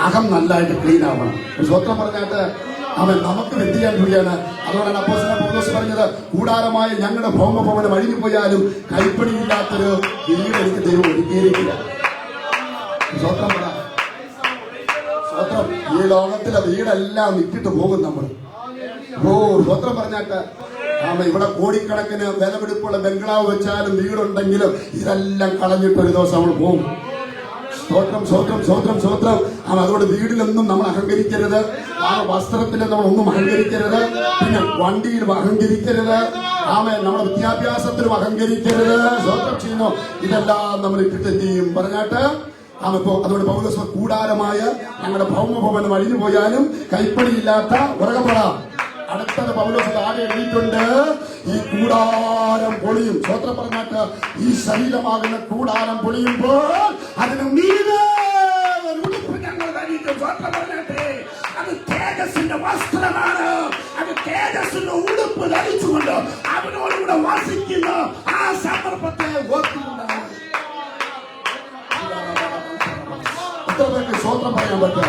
അകം നല്ലതായിട്ട് ക്ലീൻ ആവണം. സ്തോത്രം പറഞ്ഞാട്ട് അവൻ നമുക്ക് എന്ത് ചെയ്യാൻ കൂടിയാണ്. അതുകൊണ്ടാണ് അപ്പോസ്തലൻ പൗലോസ് പറഞ്ഞത്, കൂടാരമായ ഞങ്ങളുടെ ഭൗമഭവനം അഴിഞ്ഞു പോയാലും കൈപ്പണിയില്ലാത്തൊരു വീട് എനിക്ക് ദൈവം ഒരുക്കിയിരിക്കില്ല. സ്തോത്രം പറ. സ്തോത്രം. ഈ ലോകത്തിലെ വീടെല്ലാം ഇട്ടിട്ട് പോകും നമ്മൾ. ഓ, സ്തോത്രം പറഞ്ഞാട്ട് ഇവിടെ കോടിക്കണക്കിന് വിലപിടിപ്പുള്ള ബംഗ്ലാവ് വെച്ചാലും വീടുണ്ടെങ്കിലും ഇതെല്ലാം കളഞ്ഞിട്ട് ഒരു ദിവസം നമ്മൾ പോകും. സ്തോത്രം സ്തോത്രം സ്തോത്രം സ്തോത്രം. അതുകൊണ്ട് വീടിലൊന്നും നമ്മൾ അഹങ്കരിക്കരുത്, ആ വസ്ത്രത്തിൽ നമ്മൾ ഒന്നും അഹങ്കരിക്കരുത്, പിന്നെ വണ്ടിയിൽ അഹങ്കരിക്കരുത്, നമ്മുടെ വിദ്യാഭ്യാസത്തിലും അഹങ്കരിക്കരുത്. സ്തോത്രം ചെയ്യുന്നു. ഇതെല്ലാം നമ്മൾ ഇട്ടിട്ട് എന്ത് ചെയ്യും പറഞ്ഞാട്ട് ഇപ്പോ അതുകൊണ്ട് പൗലോസ്, കൂടാരമായ ഞങ്ങളുടെ ഭൗമഭവനം അഴിഞ്ഞു പോയാലും കൈപ്പണിയില്ലാത്ത ഉറകപ്പറ. അടുത്തത് പൗലോസ് താഴെ എഴുതിയിട്ടുണ്ട്, ഈ കൂടാരം പൊളിയും. സ്വത്രം പറഞ്ഞാട്ട് ഈ ശരീരമാകുന്ന കൂടാരം പൊളിയുമ്പോൾ അതിന് മീതെ ഒരു ഉടുപ്പ് ഞങ്ങൾ ധരിക്കും. സ്വത്രം പറഞ്ഞാട്ടെ, അത് തേജസ്സിന്റെ വസ്ത്രമാണ്. അത് തേജസ്സിന്റെ ഉടുപ്പ് ധരിച്ചുകൊണ്ട് അവനോടുകൂടെ വസിക്കുന്ന ആ സന്ദർഭത്തെ ഓർക്കുന്നുണ്ടാണ്. സ്വത്രം പറയാൻ പറ്റും.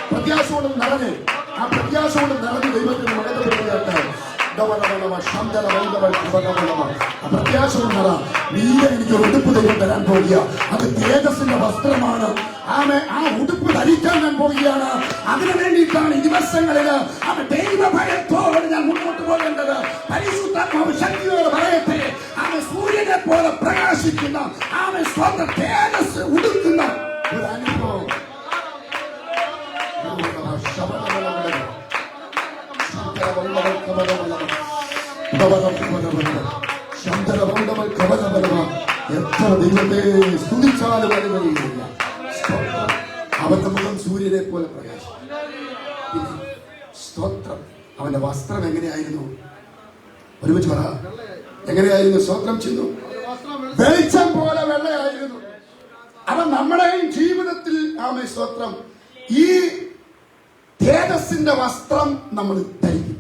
പ്രത്യാശ കൊണ്ട് നിറഞ്ഞ്, ആ പ്രത്യാശ കൊണ്ട് നിറഞ്ഞ് ദൈവത്തിന് മകത്തപ്പെടുകയായിട്ട് പ്രത്യാശ കൊണ്ട് നിറ. നീയെ എനിക്ക് ഒരു ഉടുപ്പ് ദൈവം തരാൻ പോകുക. അത് തേജസ്സിന്റെ വസ്ത്രമാണ്. ആ ഉടുപ്പ് ധരിക്കാൻ ഞാൻ പോവുകയാണ്. അതിനു വേണ്ടിയിട്ടാണ് ഈ ദിവസങ്ങളില് ദൈവഭയത്തോടെ ഞാൻ മുന്നോട്ട് പോകേണ്ടത്. പരിശുദ്ധാത്മാവ് ശക്തിയോടെ പറയട്ടെ, സൂര്യനെ പോലെ പ്രകാശിക്കുന്ന സ്വന്തം തേജസ് ഉടുക്കുന്ന ഒരു അനുഭവം. എത്ര ദൈവത്തെ സ്തുതിച്ചാലും അനുവദിക്കില്ല. അവന്റെ മുഖം സൂര്യനെ പോലെ പ്രകാശം. സ്തോത്രം. അവന്റെ വസ്ത്രം എങ്ങനെയായിരുന്നു? ഒരുമിച്ച് പറ, എങ്ങനെയായിരുന്നു? സ്തോത്രം ചെയ്യുന്നു. വെളിച്ചം പോലെ വെള്ളയായിരുന്നു. അവൻ നമ്മുടെയും ജീവിതത്തിൽ സ്തോത്രം ഈ തേജസ്സിന്റെ വസ്ത്രം നമ്മൾ ധരിക്കും.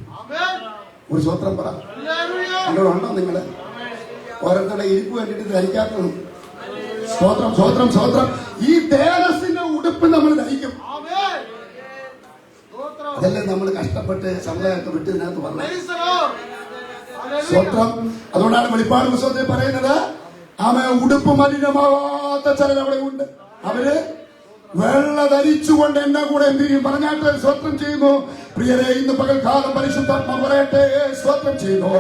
ഒരു സ്വത്രം പറ. എന്നോടുണ്ടോ നിങ്ങള് ഓരോരുത്തരുടെ ഇരിപ്പ് വേണ്ടിട്ട് ധരിക്കാത്തതും? സ്വത്രം സ്വത്രം സ്വത്രം. ഈ തേജസ്സിന്റെ ഉടുപ്പ് നമ്മൾ ധരിക്കും. അതല്ലേ നമ്മൾ കഷ്ടപ്പെട്ട് സമുദായമൊക്കെ വിട്ട് ഇതിനകത്ത് വന്നത്. സ്വത്രം. അതുകൊണ്ടാണ് വെളിപ്പാട് പുസ്തകത്തിൽ പറയുന്നത്, ഉടുപ്പ് മലിനമാവാത്ത ചിലർ അവിടെ ഉണ്ട്. അവര് വെള്ള ധരിച്ചുകൊണ്ട് എന്നെ കൂടെ എന്ത് ചെയ്യും പറഞ്ഞാട്ട് സ്വത്രം ചെയ്യുന്നു. പ്രിയരെ, ഇന്ന് പകൽക്കാലം പരിശുദ്ധാത്മാവ് പറയട്ടെ, സ്വത്രം ചെയ്യുന്നു.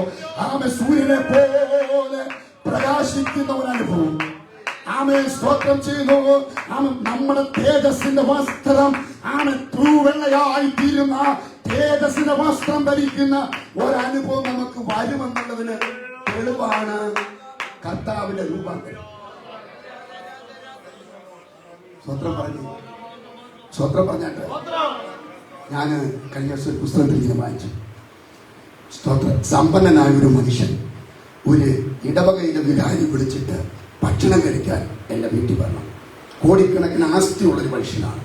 സൂര്യനെ പോലെ പ്രകാശിക്കുന്ന ഒരു അനുഭവം. ആമേൻ സ്തോത്രം ചെയ്യുന്നു. ആമേൻ നമ്മുടെ തേജസ്സിന്റെ വസ്ത്രം ആമേൻ തൂവെള്ളയായി തീരുന്ന തേജസ്സിന്റെ വസ്ത്രം ധരിക്കുന്ന ഒരനുഭവം നമുക്ക് വരുമെന്നുള്ളതിന് തെളിവാണ് കർത്താവിന്റെ രൂപാന്തരം. സ്തോത്രം പറഞ്ഞു, സ്തോത്രം പറഞ്ഞാട്ട് ഞാൻ കഴിഞ്ഞ ദിവസം ഒരു പുസ്തകത്തിൽ ഇങ്ങനെ വായിച്ചു. സ്തോത്രം, സമ്പന്നനായ ഒരു മനുഷ്യൻ ഒരു ഇടവകയിലെ വികാരി വിളിച്ചിട്ട് ഭക്ഷണം കഴിക്കാൻ എൻ്റെ വീട്ടിൽ വരണം. കോടിക്കണക്കിന് ആസ്തിയുള്ളൊരു മനുഷ്യനാണ്.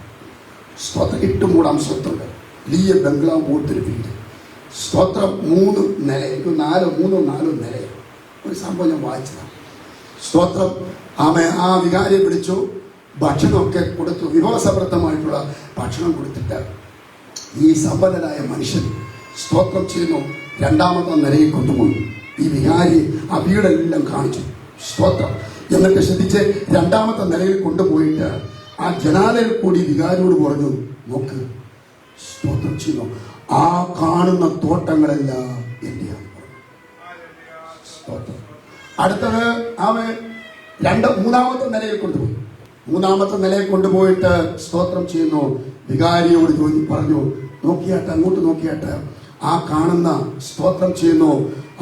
സ്തോത്രം, 8 മൂടാം സ്വത്തുണ്ട്, വലിയ ബംഗ്ലാവ് പോലത്തൊരു വീട്. സ്തോത്രം, 3 നില, എനിക്ക് 3 4 നില ഒരു സംഭവം ഞാൻ വായിച്ചതാണ്. സ്തോത്രം, ആ വികാരിയെ വിളിച്ചു, ഭക്ഷണമൊക്കെ കൊടുത്തു, വിഭവസമൃദ്ധമായിട്ടുള്ള ഭക്ഷണം കൊടുത്തിട്ട് ഈ സമ്പന്നനായ മനുഷ്യൻ സ്തോത്രം ചെയ്യുന്നു 2ാമത്തെ നിലയിൽ കൊണ്ടുപോയി ഈ വികാരി ആ വീടെല്ലാം കാണിച്ചു. സ്തോത്രം, എന്നിട്ട് ശ്രദ്ധിച്ച് 2ാമത്തെ നിലയിൽ കൊണ്ടുപോയിട്ട് ആ ജനാലയിൽ കൂടി വികാരിയോട് പറഞ്ഞു, നോക്ക്, സ്തോത്രം ചെയ്യുന്നു, ആ കാണുന്ന തോട്ടങ്ങളെല്ലാം എന്റെയാണ്. സ്തോത്രം. അടുത്തത് അവൻ 3ാമത്തെ നിലയിൽ കൊണ്ടുപോയി. 3ാമത്തെ നിലയിൽ കൊണ്ടുപോയിട്ട് സ്തോത്രം ചെയ്യുന്നു, വികാരിയോട് പറഞ്ഞു, നോക്കിയാട്ട്, അങ്ങോട്ട് നോക്കിയാട്ട്, ആ കാണുന്ന സ്തോത്രം ചെയ്യുന്നു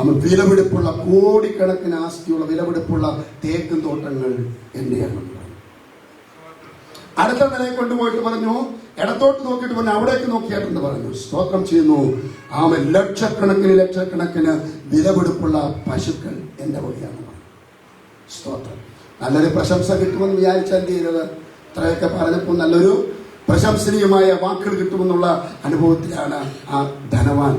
അവൻ വിലപിടിപ്പുള്ള കോടിക്കണക്കിന് ആസ്തിയുള്ള വിലപിടിപ്പുള്ള തേക്കും തോട്ടങ്ങൾ എന്റെയാണ്. അടുത്ത നിലയിൽ കൊണ്ടുപോയിട്ട് പറഞ്ഞു, ഇടത്തോട്ട് നോക്കിയിട്ട് പറഞ്ഞു, അവിടേക്ക് നോക്കിയാട്ടെന്ന് പറഞ്ഞു. സ്തോത്രം ചെയ്യുന്നു, അവൻ ലക്ഷക്കണക്കിന് വിലപിടിപ്പുള്ള പശുക്കൾ എന്റെ വഴിയാണ്. സ്തോത്രം. നല്ലൊരു പ്രശംസ കിട്ടുമെന്ന് വിചാരിച്ചാൽ എന്ത് ചെയ്തത്? ഇത്രയൊക്കെ പറഞ്ഞപ്പോൾ നല്ലൊരു പ്രശംസനീയമായ വാക്കുകൾ കിട്ടുമെന്നുള്ള അനുഭവത്തിലാണ് ആ ധനവാൻ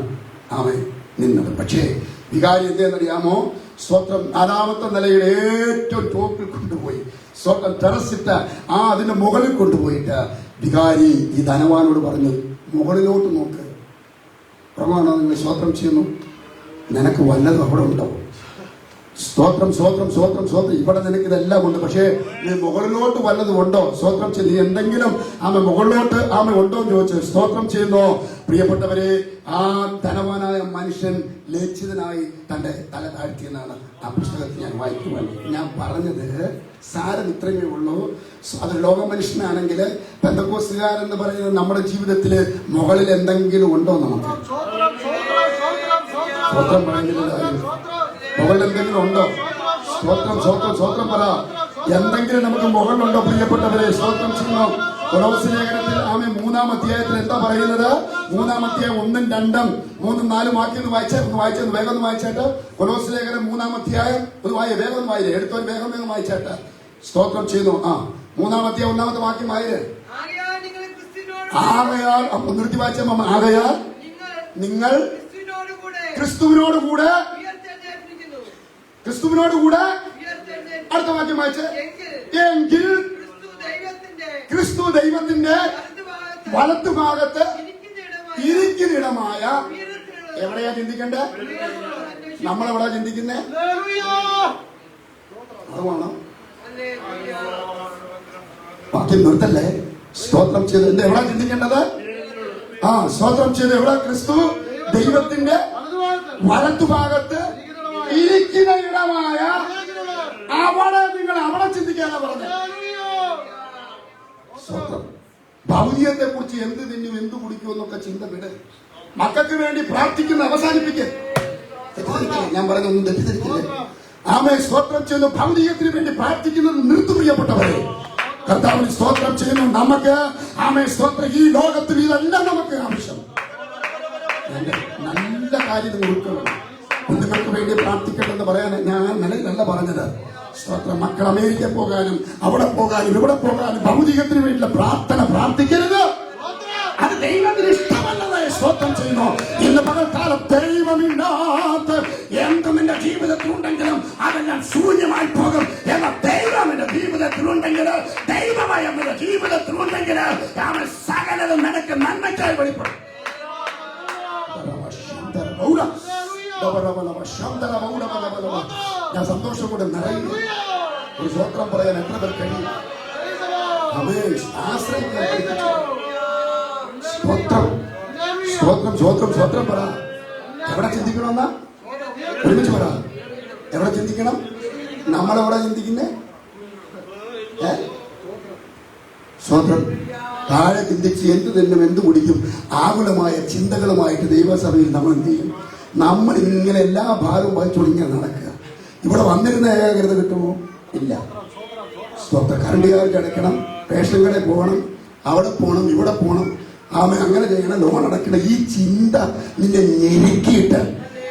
അവൻ നിന്നത്. പക്ഷേ വികാരി എന്തെന്നറിയാമോ? സ്തോത്രം, 4ാമത്തെ നിലയുടെ ഏറ്റവും ടോപ്പിൽ കൊണ്ടുപോയി, സ്തോത്രം, ടെറസിട്ട അതിന്റെ മുകളിൽ കൊണ്ടുപോയിട്ട് വികാരി ഈ ധനവാനോട് പറഞ്ഞു, മുകളിലോട്ട് നോക്ക്. പ്രമാണോ നിങ്ങൾ സ്തോത്രം ചെയ്യുന്നു, നിനക്ക് വല്ലതും അവിടെ ഉണ്ടോ? സ്തോത്രം, സ്തോത്രം, സ്തോത്രം, സ്തോത്രം, ഇവിടെ നിനക്ക് ഇതെല്ലാം ഉണ്ട്, പക്ഷേ നീ മുകളിലോട്ട് വല്ലതും ഉണ്ടോ? സ്തോത്രം ചെയ്ത് നീ എന്തെങ്കിലും മുകളിലോട്ട് ഉണ്ടോ എന്ന് ചോദിച്ചു. സ്തോത്രം ചെയ്യുന്നു. പ്രിയപ്പെട്ടവരെ, ആ ധനവാനായ മനുഷ്യൻ ലജ്ജിതനായി തന്റെ തല താഴ്ത്തിയെന്നാണ് ആ പുസ്തകത്തിൽ ഞാൻ വായിക്കുവാൻ. ഞാൻ പറഞ്ഞത് സാരം ഇത്രയേ ഉള്ളൂ. അത് ലോക മനുഷ്യനാണെങ്കിൽ പെന്തക്കോസ്തുകാരെന്ന് പറയുന്നത് നമ്മുടെ ജീവിതത്തിൽ മുകളിൽ എന്തെങ്കിലും ഉണ്ടോ? നമുക്ക് സ്തോത്രം പറയുന്നില്ല, മുകളിൽ എന്തെങ്കിലും ഉണ്ടോ? സ്തോത്രം, സ്തോത്രം, സ്തോത്രം പറ. എന്തെങ്കിലും നമുക്ക് മുകളിലുണ്ടോ പ്രിയപ്പെട്ടവരെ? സ്തോത്രം ചെയ്യുന്നു. കൊലോസ്യ ലേഖനത്തിൽ 3-ാം അധ്യായത്തിൽ എന്താ പറയുന്നത്? 3-ാം അധ്യായം 1, 2, 3, 4 വാക്യം വായിച്ചത് വേഗം ഒന്ന് വായിച്ചാട്ട്. കൊലോസ്യ ലേഖനം 3-ാം അധ്യായം വേഗം ഒന്ന് വായില്ലേ, എടുത്തൊരു വേഗം വായിച്ചാട്ട്. സ്തോത്രം ചെയ്യുന്നു. 3-ാം അധ്യായം 1-ാമത്തെ വാക്യം വായില്ലേ. ആകയാൽ നിർത്തി വായിച്ച ആകയാൽ നിങ്ങൾ ക്രിസ്തുവിനോടുകൂടെ അടുത്ത വാക്യം വായിച്ച്, എങ്കിൽ ക്രിസ്തു ദൈവത്തിന്റെ വലത്തുഭാഗത്ത് ഇരിക്കുന്നിടമായ. എവിടെയാ ചിന്തിക്കണ്ടേ? നമ്മളെവിടാ ചിന്തിക്കുന്നേ? അത് വേണം. വാക്യം നിർത്തല്ലേ. സ്തോത്രം ചെയ്ത് എവിടാ ചിന്തിക്കേണ്ടത്? സ്തോത്രം ചെയ്ത് എവിടെ? ക്രിസ്തു ദൈവത്തിന്റെ വലത്തുഭാഗത്ത് ഇരിക്കുന്ന ഇടമായ അവിടെ ചിന്തിക്കാനാ പറഞ്ഞത്. സ്വന്തം ഭൗതികത്തെ കുറിച്ച് എന്ത് തിന്നും എന്ത് കുടിക്കും എന്നൊക്കെ ചിന്ത വിട്. മക്കൾക്ക് വേണ്ടി പ്രാർത്ഥിക്കുന്ന അവസാനിപ്പിക്കേ. ഞാൻ പറഞ്ഞൊന്നും തെറ്റിദ്ധരിക്കില്ലേ? ആമേൻ. സ്തോത്രം ചെയ്യുന്നു. ഭൗതികത്തിന് വേണ്ടി പ്രാർത്ഥിക്കുന്നത് നിർത്തുപ്രിയപ്പെട്ടവരെ. കർത്താവിന് സ്തോത്രം ചെയ്യുന്നു. നമുക്ക് ആമേൻ സ്തോത്രം, ഈ ലോകത്തിൽ ഇതെല്ലാം നമുക്ക് ആവശ്യം. നല്ല കാര്യങ്ങൾ ഉൾക്കൊള്ളണം. കുഞ്ഞുങ്ങൾക്ക് വേണ്ടി പ്രാർത്ഥിക്കണമെന്ന് പറയാൻ ഞാൻ നിലയിലല്ല പറഞ്ഞത്. സ്തോത്രം. മക്കൾ അമേരിക്ക പോകാനും അവിടെ പോകാനും ഇവിടെ പോകാനും ഭൗതികത്തിന് വേണ്ടിയുള്ള പ്രാർത്ഥിക്കരുത്. അത് ദൈവത്തിന് ഇഷ്ടമല്ലതായി സ്തോത്രം ചെയ്യുന്നു. ഇന്ന് പകൽക്കാലം ദൈവമില്ലാത്ത എന്ത് നിന്റെ ജീവിതത്തിലുണ്ടെങ്കിലും അതെല്ലാം ശൂന്യമായി പോകും. എന്ന ദൈവം എന്റെ ജീവിതത്തിലുണ്ടെങ്കിൽ, ദൈവമായി എന്റെ ജീവിതത്തിലുണ്ടെങ്കിൽ അവൻ സകലതും നിനക്ക് നന്മയ്ക്കായി വെളിപ്പെടും. ഞാൻ സന്തോഷം കൊണ്ട് നിറയുന്നു. ഒരു സ്വത്രം പറയാൻ എത്ര പേർ കഴിയും? ആശ്രയിക്കാൻ സ്വത്രം പറ. എവിടെ ചിന്തിക്കണമെന്നാ? ഒരുമിച്ച് പറ. എവിടെ ചിന്തിക്കണം? നമ്മളെവിടെ ചിന്തിക്കുന്നേ? സ്വതന്ത്രം താഴെ ചിന്തിച്ച് എന്ത് തിന്നും എന്ത് കുടിക്കും ആകുലമായ ചിന്തകളുമായിട്ട് ദൈവസഭയിൽ നമ്മൾ എന്ത് ചെയ്യും? നമ്മൾ ഇങ്ങനെ എല്ലാ ഭാരവും വഹിച്ചുകൊണ്ട് ഇങ്ങനെ നടക്കുക. ഇവിടെ വന്നിരുന്ന ഏകാഗ്രത കിട്ടുമോ? ഇല്ല. സ്വന്തം കറണ്ട് ചാർജ് അടയ്ക്കണം, റേഷൻ കടയിൽ പോകണം, അവിടെ പോകണം, ഇവിടെ പോകണം, അങ്ങനെ ചെയ്യണം, ലോൺ അടയ്ക്കണം. ഈ ചിന്ത നിന്നെ ഞെരുക്കിയിട്ട്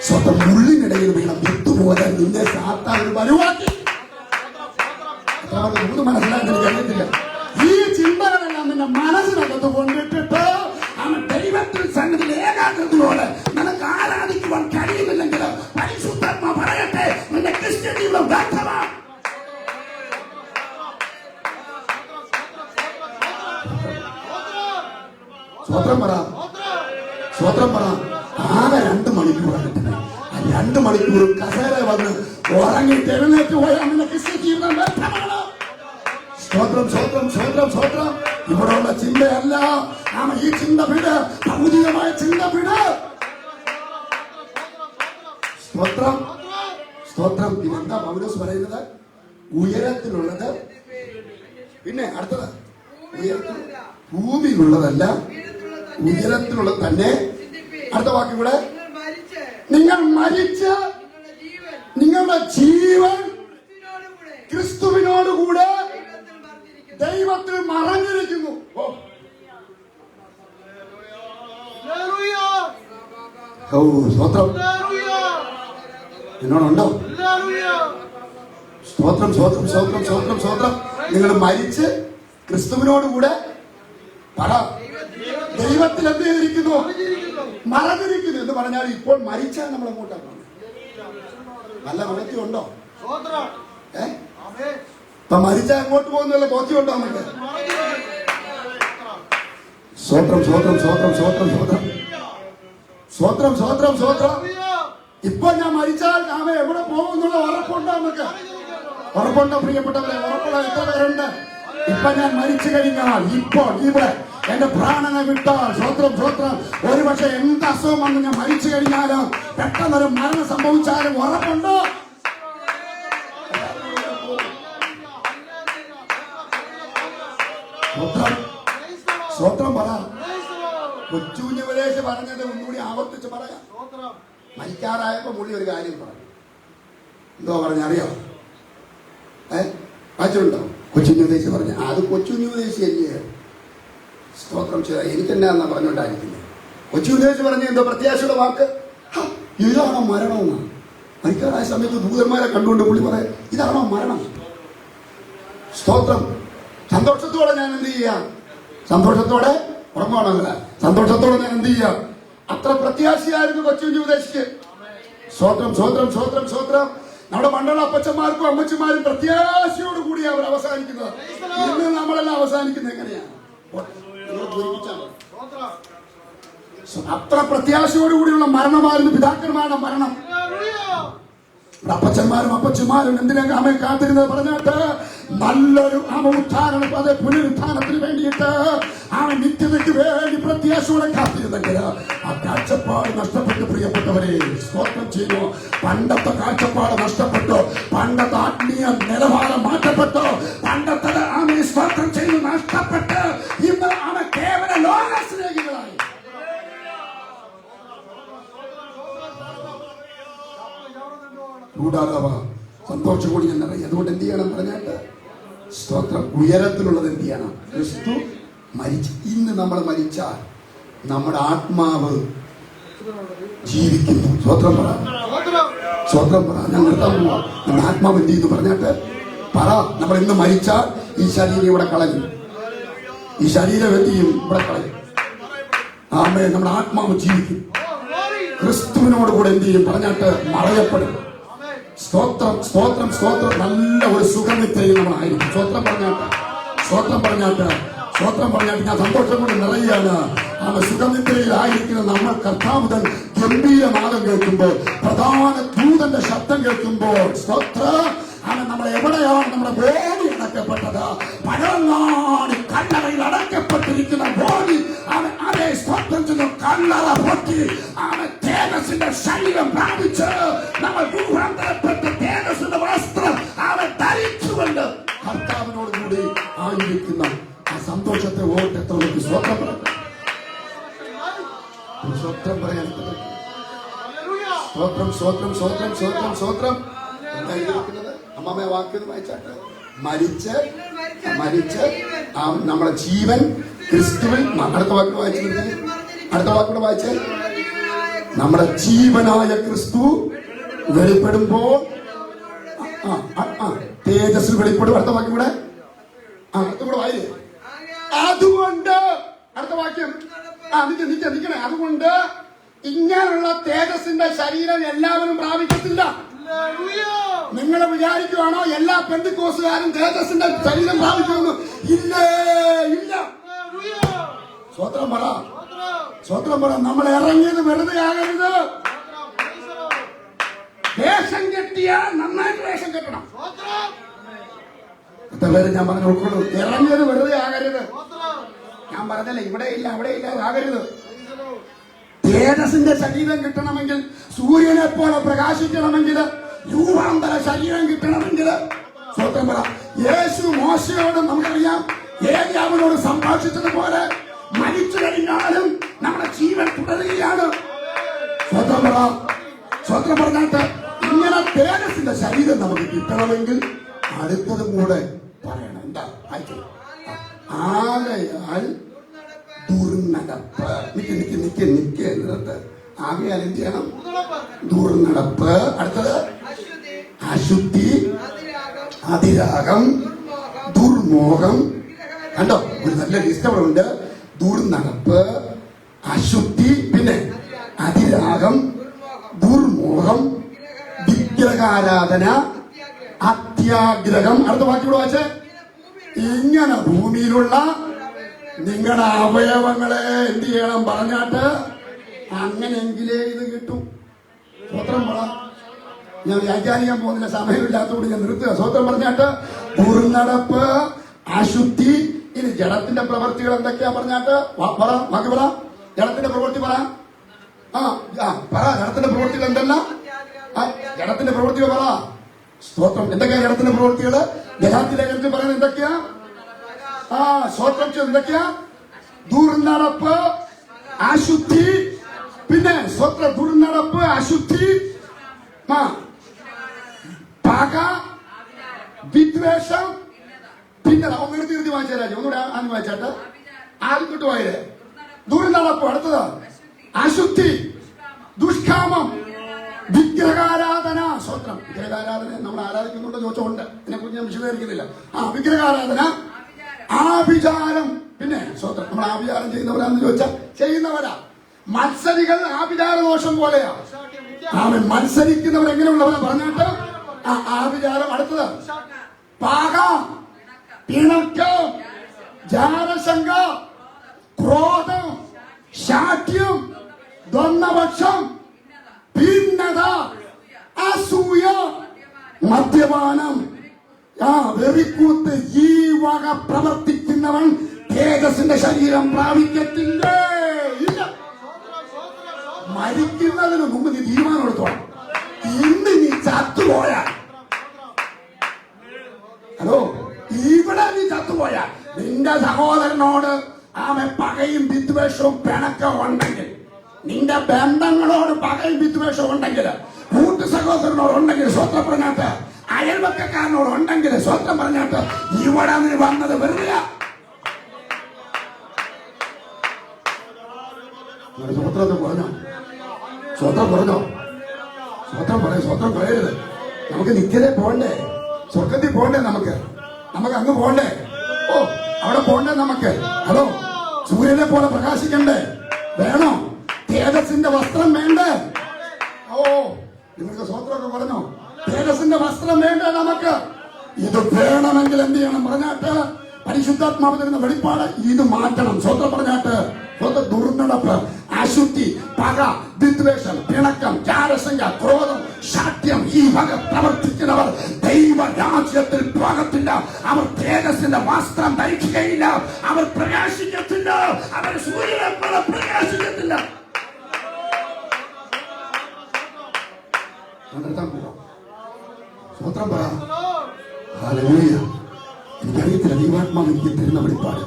സ്വന്തം ഉള്ളിനിടയിൽ വീണം വിട്ടുപോകാൻ നിന്നെ സാത്താൻ ഒരു വരുവാക്കി. മനസ്സിലാക്കാൻ കഴിയത്തില്ല. ഈ ചിന്തകളെല്ലാം നിന്റെ മനസ്സിനകത്ത് കൊണ്ടിട്ടിട്ട് ദൈവത്തിൽ സന്നിധിയിൽ ഏകാഗ്രതയോടെ നിനക്ക് ആരാധിക്കുവാൻ കഴിയുന്നില്ലെങ്കിൽ പരിശുദ്ധാത്മാ പറയട്ടെ, നിന്റെ ക്രിസ്ത്യൻ ജീവിതം വ്യർത്ഥമാണ്. സ്വതന്ത്രം പറ, സ്വതന്ത്രം പറ. ആകെ 2 മണിക്കൂറാണ് കിട്ടുന്നത്. ആ 2 മണിക്കൂർ കസേര വന്ന് ഉറങ്ങിട്ട് എഴുന്നേറ്റ് പോയാൽ നിന്റെ ക്രിസ്ത്യൻ ജീവിതം വ്യർത്ഥമാണ്. സ്വതന്ത്രം, സ്വതന്ത്രം, സ്വതന്ത്രം, സ്വതന്ത്രം. ഇവിടെയുള്ള ചിന്തയല്ല. ഈ ചിന്ത വിട്, ഭൗതികമായ ചിന്ത വിട്. സ്തോത്രം, സ്തോത്രം. ഇതെന്താ പൗലോസ് പറയുന്നത്? ഉയരത്തിലുള്ളത്, പിന്നെ അടുത്തത് ഉയരത്തിൽ, ഭൂമിയിലുള്ളതല്ല, ഉയരത്തിലുള്ളത് തന്നെ. അടുത്ത വാക്ക് ഇവിടെ, നിങ്ങൾ മരിച്ച് നിങ്ങളുടെ ജീവൻ ക്രിസ്തുവിനോടുകൂടെ ദൈവത്തിൽ മറഞ്ഞിരിക്കുന്നു. സ്തോത്രം. എന്നോടുണ്ടോ? സ്തോത്രം, സ്തോത്രം, സ്തോത്രം, സ്തോത്രം, സ്തോത്രം. നിങ്ങൾ മരിച്ച് ക്രിസ്തുവിനോടുകൂടെ പറ ദൈവത്തിൽ എന്ത് ചെയ്തിരിക്കുന്നു? മറഞ്ഞിരിക്കുന്നു എന്ന് പറഞ്ഞാൽ ഇപ്പോൾ മരിച്ചാൽ നമ്മൾ അങ്ങോട്ടാണ്. നല്ല ബോധ്യമുണ്ടോ? ഇപ്പൊ മരിച്ചാൽ അങ്ങോട്ട് പോകുന്നുള്ള ബോധ്യമുണ്ടോ നമുക്ക്? സ്വോത്രം, സ്വോത്രം, സ്വോത്രം, സ്വോത്രം, സ്വോത്രം, സ്വോത്രം, സ്വോത്രം, സ്വോത്രം. ഇപ്പൊ ഞാൻ മരിച്ചാൽ ഞാൻ എവിടെ പോകുന്നുള്ള ഉറപ്പുണ്ടോ നമുക്ക്? ഉറപ്പുണ്ടോ പ്രിയപ്പെട്ടവരെ? ഉറപ്പുള്ള എത്ര പേരുണ്ട്? ഇപ്പൊ ഞാൻ മരിച്ചു കഴിഞ്ഞാൽ, ഇപ്പോൾ ഇവിടെ എന്റെ പ്രാണനെ വിട്ടാൽ, സ്വോത്രം, സ്വോത്രം, ഒരുപക്ഷെ എന്ത് അസുഖം വന്ന് ഞാൻ മരിച്ചു കഴിഞ്ഞാലും പെട്ടെന്നൊരു മരണം സംഭവിച്ചാലും ഉറപ്പുണ്ടോ? സ്വോത്രം പറ. കൊച്ചുകുഞ്ഞുപദേശ് പറഞ്ഞത് ഒന്നുകൂടി ആവർത്തിച്ച് പറയാം. മരിക്കാറായപ്പോ പുള്ളി ഒരു കാര്യം പറഞ്ഞു. എന്തോ പറഞ്ഞറിയോ? വായിച്ചിട്ടുണ്ടോ? കൊച്ചുകുഞ്ഞുപദേശ് പറഞ്ഞ അത് കൊച്ചുകുഞ്ഞുപദേശി അല്ലേ? സ്തോത്രം ചെയ്ത എനിക്കെന്നാ പറഞ്ഞുകൊണ്ടായിരിക്കുന്നത്. കൊച്ചുകുഞ്ഞുപദേശ് പറഞ്ഞ എന്തോ പ്രത്യാശയുടെ വാക്ക്, ഇതാണോ മരണമെന്നാണ്. മരിക്കാറായ സമയത്ത് ദൂതന്മാരെ കണ്ടുകൊണ്ട് പുള്ളി പറയാം, ഇതാണോ മരണം? സ്തോത്രം. സന്തോഷത്തോടെ ഞാൻ എന്ത് ചെയ്യാം? സന്തോഷത്തോടെ ഉറങ്ങുവാണല്ല, സന്തോഷത്തോടെ ഞാൻ എന്ത് ചെയ്യാം? അത്ര പ്രത്യാശയായിരുന്നു കൊച്ചുകുഞ്ഞുപദേശിക്ക്. സ്വോത്രം, സ്വോത്രം, സ്വോത്രം, സ്വോത്രം. നമ്മുടെ പണ്ടുള്ള അപ്പച്ചന്മാർക്കും അമ്മച്ചിമാരും പ്രത്യാശയോടുകൂടി അവർ അവസാനിക്കുന്നത്. ഇന്ന് നമ്മളെല്ലാം അവസാനിക്കുന്നത് എങ്ങനെയാണ്? അത്ര പ്രത്യാശയോടുകൂടിയുള്ള മരണമായിരുന്നു പിതാക്കന്മാരുടെ മരണം. അപ്പച്ചന്മാരും അപ്പച്ചന്മാരും എന്തിനാ അമ്മയെ കാത്തിരുന്നത് പറഞ്ഞിട്ട് നല്ലൊരു ഉത്ഥാനം, അതെ പുനരുത്ഥാനത്തിന് വേണ്ടിയിട്ട് അവൻ നിത്യതയ്ക്ക് വേണ്ടി പ്രത്യാശയോടെ കാത്തിരുന്നെങ്കിൽ ആ കാഴ്ചപ്പാട് നഷ്ടപ്പെട്ടു. പ്രിയപ്പെട്ടവരെ, സ്തോത്രം ചെയ്യുന്നു. പണ്ടത്തെ കാഴ്ചപ്പാട് നഷ്ടപ്പെട്ടു. പണ്ടത്തെ ആത്മീയ നിലവാരം മാറ്റപ്പെട്ടു. പണ്ടത്തെ ആമേ സ്തോത്രം ചെയ്തു നഷ്ടപ്പെട്ട് ഇന്ന് അവൻ കേവല ലോക സ്നേഹികളായി. സന്തോഷം കൂടി ഞാൻ അറിയാം. അതുകൊണ്ട് എന്ത് ചെയ്യണം പറഞ്ഞാട്ട് സ്തോത്രം, ഉയരത്തിലുള്ളത് എന്ത് ചെയ്യണം? ക്രിസ്തു മരിച്ചു. ഇന്ന് നമ്മൾ മരിച്ചാൽ നമ്മുടെ ആത്മാവ് ജീവിക്കുന്നു. സ്വോത്രം പറ, സ്വോത്രം പറ. ഞാൻ നിർത്താൻ പോവാ. നമ്മുടെ ആത്മാവ് എന്ത് ചെയ്യുന്നു പറഞ്ഞാട്ട് പറ. നമ്മൾ ഇന്ന് മരിച്ചാൽ ഈ ശരീരം ഇവിടെ കളയും. ഈ ശരീരം എന്ത് ചെയ്യും? ഇവിടെ കളയും. ആമേ, നമ്മുടെ ആത്മാവ് ജീവിക്കും. ക്രിസ്തുവിനോട് കൂടെ എന്ത് ചെയ്യും പറഞ്ഞാട്ട് മറയപ്പെടും. സ്തോത്രം, സ്തോത്രം, സ്തോത്രം. നല്ല ഒരു സുഖനിദ്രയിൽ നമ്മളായിരിക്കും. സ്തോത്രം പറഞ്ഞാട്ട്, സ്തോത്രം പറഞ്ഞാട്ട്, സ്തോത്രം പറഞ്ഞാട്ട് ഞാൻ സന്തോഷം കൊണ്ട് നിറയുകയാണ്. ആ സുഖനിദ്രയിലായിരിക്കുന്ന നമ്മൾ കർത്താവുതൻ ഗംഭീരനാദം കേൾക്കുമ്പോൾ, പ്രധാന ദൂതന്റെ ശബ്ദം കേൾക്കുമ്പോൾ, സ്തോത്രം, അവൻ നമ്മളെ എവിടെയാണ് നമ്മുടെ ബോഡി അടക്കപ്പെട്ടത്? പഴങ്ങാടി കല്ലറയിൽ അടക്കപ്പെട്ടിരിക്കുന്ന ബോഡി അവൻ അതേ സ്തോത്രം ചെന്ന് കല്ലറ പൊട്ടി അവൻ തേജസ്സിന്റെ ശരീരം പ്രാപിച്ച് നമ്മൾ രൂപാന്തരപ്പെട്ട തേജസ്സിന്റെ വസ്ത്രം അവൻ ധരിച്ചുകൊണ്ട് കർത്താവിനോട് കൂടി ആയിരിക്കുന്ന ആ സന്തോഷത്തെ ഓർത്ത് എത്ര പേർക്ക് സ്വത്രം പറയാം, സ്വത്രം പറയാൻ സ്വത്രം സ്വത്രം സ്വത്രം സ്വത്രം സ്വത്രം. എന്താ എഴുതിയിരിക്കുന്നത്? അമ്മമ്മ വാക്കിന് വായിച്ചാട്ട് മരിച്ച് നമ്മുടെ ജീവൻ ക്രിസ്തുവിൽ. അടുത്ത വാക്കിന് വായിച്ചു, അടുത്ത വാക്കിന് വായിച്ച് നമ്മുടെ ജീവനായ ക്രിസ്തു വെളിപ്പെടുമ്പോൾ തേജസ്സിൽ വെളിപ്പെടും. അടുത്ത വാക്യം കൂടെ അടുത്ത കൂടെ വായി. അതുകൊണ്ട് അടുത്ത വാക്യം നിക്കണേ. അതുകൊണ്ട് ഇങ്ങനെയുള്ള തേജസ്സിന്റെ ശരീരം എല്ലാവരും പ്രാപിക്കത്തില്ല. നിങ്ങൾ വിചാരിക്കുവാണോ എല്ലാ പെന്തിക്കോസുകാരും തേജസ്സിന്റെ ശരീരം പ്രാപിക്കുമെന്ന്? ഇല്ലേ, ഇല്ല. സ്വത്രം പറ, സ്വത്രം പറ. നമ്മൾ ഇറങ്ങിയത് വെറുതെ ആകരുത്. വേഷം കെട്ടിയാൽ നന്നായിട്ട് വേഷം കെട്ടണം. പേര് ഞാൻ പറഞ്ഞു ഉൾക്കൊള്ളു. ഇറങ്ങിയത് വെറുതെ ആകരുത്. ഞാൻ പറഞ്ഞല്ലേ, ഇവിടെ ഇല്ല അവിടെ ഇല്ല ആകരുത്. തേജസ്സിന്റെ ശരീരം കിട്ടണമെങ്കിൽ, സൂര്യനെ പോലെ പ്രകാശിക്കണമെങ്കിൽ, രൂപാന്തര ശരീരം കിട്ടണമെങ്കിൽ, സ്വന്തം പറ. യേശു മോശയോട് നമുക്കറിയാം, ഏലിയാവിനോട് സംഭാഷിച്ചതുപോലെ മരിച്ചു കഴിഞ്ഞാലും നമ്മുടെ ജീവൻ തുടരുകയാണ്. സ്വന്തം പറ, സ്വന്തം പറഞ്ഞിട്ട് ഇങ്ങനെ തേജസ്സിന്റെ ശരീരം നമുക്ക് കിട്ടണമെങ്കിൽ അടുത്തതും കൂടെ പറയണം. എന്താ ആയിക്കോ? ആകയാൽ ദുർനടപ്പ്. നിക്ക് ആകയാൽ എന്ത് ചെയ്യണം? ദുർനടപ്പ്. അടുത്തത് അശുദ്ധി, അതിരാഗം, ദുർമോഹം. കണ്ടോ, ഒരു നല്ല ലിസ്റ്റ് അവിടെ ഉണ്ട്. ദുർനടപ്പ്, അശുദ്ധി, പിന്നെ അതിരാഗം, ദുർമോഹം, വിഗ്രഹാരാധന, അത്യാഗ്രഹം. അടുത്ത വാക്കിയോട് വായിച്ചേ. ഇങ്ങനെ ഭൂമിയിലുള്ള നിങ്ങളുടെ അവയവങ്ങളെ എന്ത് ചെയ്യണം പറഞ്ഞാട്ട് അങ്ങനെയെങ്കിലേ ഇത് കിട്ടും. സ്വത്രം പറ. ഞാൻ വ്യാഖ്യാനിക്കാൻ പോകുന്നില്ല, സമയമില്ലാത്തതുകൊണ്ട് ഞാൻ നിർത്തുക. സ്വത്രം പറഞ്ഞാട്ട് ദുർനടപ്പ്, അശുദ്ധി. ഇനി ജഡത്തിന്റെ പ്രവൃത്തികൾ എന്തൊക്കെയാ പറഞ്ഞാട്ട് പറ, ബാക്കി പറ. ജഡത്തിന്റെ പ്രവൃത്തി പറ. പറ, ജഡത്തിന്റെ പ്രവൃത്തികൾ എന്തെല്ലാം? ജഡത്തിന്റെ പ്രവൃത്തികൾ പറ. സ്തോത്രം. എന്തൊക്കെയാ ജഡത്തിന്റെ പ്രവൃത്തികള്? ഗലാത്യലേഖനത്തിൽ പറയുന്നത് എന്തൊക്കെയാ? സ്വത്രം എന്തൊക്കെയാ? ദുർനടപ്പ്, അശുദ്ധി, പിന്നെ സ്വത്ര ദുർനടപ്പ്, അശുദ്ധി, പക, വിദ്വേഷം, പിന്നെ നിർത്തി വായിച്ച രാജ്യം ഒന്നുകൂടെ ആദ്യം വായിച്ചാട്ട്. ആദ്യം തൊട്ട് വായേ. ദുർനടപ്പ്, അടുത്തത് അശുദ്ധി, ദുഷ്കാമം, വിഗ്രഹാരാധന. സ്വത്രം. വിഗ്രഹാരാധന നമ്മൾ ആരാധിക്കുന്നുണ്ടോ ചോദിച്ചോണ്ട് ഇതിനെക്കുറിച്ച് ഞാൻ വിശദീകരിക്കുന്നില്ല. വിഗ്രഹാരാധന, ആഭിചാരം. പിന്നെ സ്വത്രം. നമ്മൾ ആഭിചാരം ചെയ്യുന്നവരാന്ന് ചോദിച്ചാൽ ചെയ്യുന്നവരാ. മത്സരികൾ ആഭിചാര ദോഷം പോലെയാ. മത്സരിക്കുന്നവർ എങ്ങനെയുള്ളവരാ പറഞ്ഞിട്ട് ആഭിചാരം. അടുത്തത് പാക, പിണക്കം, ജാരശങ്ക, ക്രോധം, ശാഠ്യം, ദ്വന്ദ്വപക്ഷം, ഭിന്നത, അസൂയ, മദ്യപാനം, വെറിക്കൂത്ത്. ഈ വക പ്രവർത്തിക്കുന്നവൻ തേജസ്സിന്റെ ശരീരം പ്രാപിക്കത്തില്ല. മരിക്കുന്നതിന് മുമ്പ് നീ തീരുമാനം എടുത്തോളാം. ഇന്ന് നീ ചത്തുപോയാൽ, ഹലോ, ഇവിടെ നീ ചത്തുപോയാൽ നിന്റെ സഹോദരനോട് പകയും വിദ്വേഷവും പിണക്കവും ഉണ്ടെങ്കിൽ, നിന്റെ ബന്ധങ്ങളോട് പകയും വിദ്വേഷവും ഉണ്ടെങ്കിൽ, കൂട്ടു സഹോദരനോട് ഉണ്ടെങ്കിൽ, സ്വത്രം പറഞ്ഞാട്ട് അയൽവക്കക്കാരനോട് ഉണ്ടെങ്കിൽ, സ്വത്രം പറഞ്ഞാട്ട് ഇവിടെ നീ വന്നത് വെറുതെ. സ്വത്രത്തെ പറഞ്ഞോ, സ്വത്രം പറഞ്ഞോ, സ്വത്രം പറയും. സ്വത്രം പറയരുത്. നമുക്ക് നിത്യതേ പോണ്ടേ, സ്വർഗത്തിൽ പോണ്ടേ, നമുക്ക് അങ്ങ് പോണ്ടേ. അവിടെ പോണ്ടേ നമുക്ക്. ഹലോ, സൂര്യനെ പോലെ പ്രകാശിക്കണ്ടേ? വേണോ? തേജസ്സിന്റെ വസ്ത്രം വേണ്ടേ? നിങ്ങൾക്ക് സ്വത്രമൊക്കെ പറഞ്ഞോ? തേജസ്സിന്റെ വസ്ത്രം വേണ്ടേ നമുക്ക്? ഇത് വേണമെങ്കിൽ എന്ത് ചെയ്യണം പറഞ്ഞാട്ട് പരിശുദ്ധാത്മാവ് തരുന്ന വെളിപ്പാട് ഇത് മാറ്റണം. സ്വത്രം പറഞ്ഞാട്ട് ദുർനടപ്പ്, അശുദ്ധി, പക, വിദ്വേഷം, പിണക്കം, ജാരശങ്ക, ക്രോധം, ശാഠ്യം. ഈ വക പ്രവർത്തിക്കുന്നവർ ദൈവ രാജ്യത്തിൽ പോകത്തില്ല. അവർ തേജസ്സിന്റെ വസ്ത്രം ധരിക്കുകയില്ല. അവർ പ്രകാശിക്കത്തില്ല. അവർ സൂര്യനെ പോലെ പ്രകാശിക്കത്തില്ല. സ്വത്രം പറ. ഹല്ലേലൂയ. എനിക്കറിയത്തില്ല, ദൈവാത്മാവ് എനിക്ക് തരുന്ന വെളിപ്പാട്.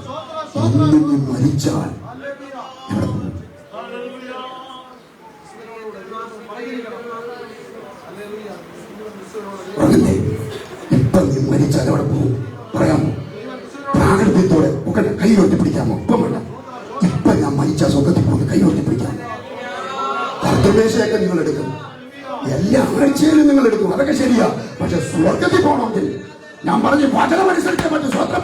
ഇന്ന് നീ മരിച്ചാൽ എവിടെ പോകും? പറഞ്ഞില്ലേ, ഇപ്പൊ നീ മരിച്ചാൽ എവിടെ പോകും? പറയാമോ? പ്രാഗൽഭ്യത്തോടെ ഒക്കെ കൈ ഉയർത്തിപ്പിടിക്കാമോ? ഇപ്പം വേണ്ട. ഇപ്പൊ ഞാൻ മരിച്ച സ്വർഗത്തിൽ പോകുന്ന കൈ ഉയർത്തിപ്പിടിക്കാം. കർത്തൃമേശയൊക്കെ നിങ്ങൾ എടുക്കും, എല്ലാ ആഴ്ചയിലും നിങ്ങൾ എടുക്കും, അതൊക്കെ ശരിയാ. പക്ഷെ സ്വർഗത്തിൽ പോകണമെങ്കിൽ ഞാൻ പറഞ്ഞ് വചനമനുസരിച്ചേ പറ്റും. സ്വന്തം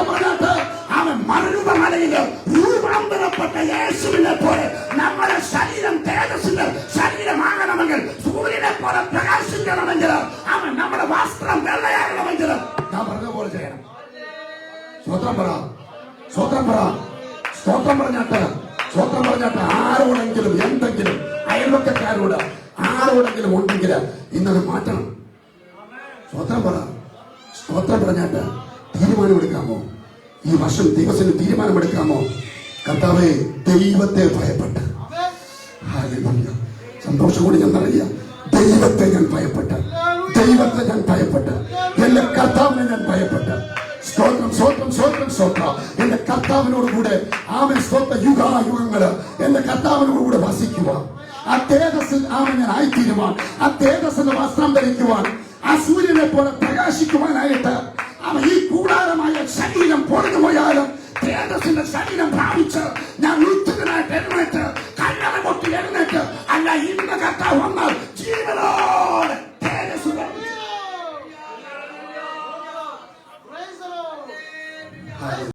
പറഞ്ഞാട്ട് അവൻ മരണമലയില് രൂപാന്തരപ്പെട്ട യേശുവിനെ പോലെ നമ്മുടെ ശരീരം തേജസ്സിന്റെ ശരീരമാകണമെങ്കിൽ, സൂര്യനെ പോലെ പ്രകാശിക്കണമെങ്കിൽ, അവൻ നമ്മുടെ വസ്ത്രം വെള്ളയാകണമെങ്കിൽ ഞാൻ പറഞ്ഞ പോലെ ചെയ്യണം. സ്വന്തം പറഞ്ഞാട്ട് ആരോടെങ്കിലും എന്തെങ്കിലും അയൽവക്കക്കാരോട് ആരോടെങ്കിലും ഉണ്ടെങ്കിൽ ഇന്നത് മാറ്റണം. സ്തോത്രം പറഞ്ഞാട്ട് തീരുമാനമെടുക്കാമോ? ഈ വർഷം ദിവസത്തിന് തീരുമാനമെടുക്കാമോ? കർത്താവേ, ദൈവത്തെ ഭയപ്പെട്ട്, സന്തോഷം കൂടി ഞാൻ പറയുക, ദൈവത്തെ ഞാൻ ഭയപ്പെട്ട് എന്റെ കർത്താവിനെ ഞാൻ ഭയപ്പെട്ട്, സ്തോത്രം എന്റെ കർത്താവിനോടുകൂടെ ആമൻ സ്തോത്ര യുഗായുഗങ്ങള് എന്റെ കർത്താവിനോടുകൂടെ വസിക്കുക. ആ തേജസ്സിൽ ആമൻ ഞാൻ ആയിത്തീരുവാൻ, ആ തേജസ്സിന്റെ വസ്ത്രം ധരിക്കുവാൻ, ആ സൂര്യനെ പോലെ പ്രകാശിക്കുവാനായിട്ട് അവൻ ഈ കൂടാരമായ ശരീരം പൊളിഞ്ഞു പോയാലും തേജസ്സിന്റെ ശരീരം പ്രാപിച്ച് ഞാൻ നൂറ്റനായിട്ട് എഴുന്നേറ്റ് കല്ലറ പൊട്ടി എഴുന്നേറ്റ് അല്ല ഇന്ന് കർത്താവ് വന്നാൽ ജീവനോ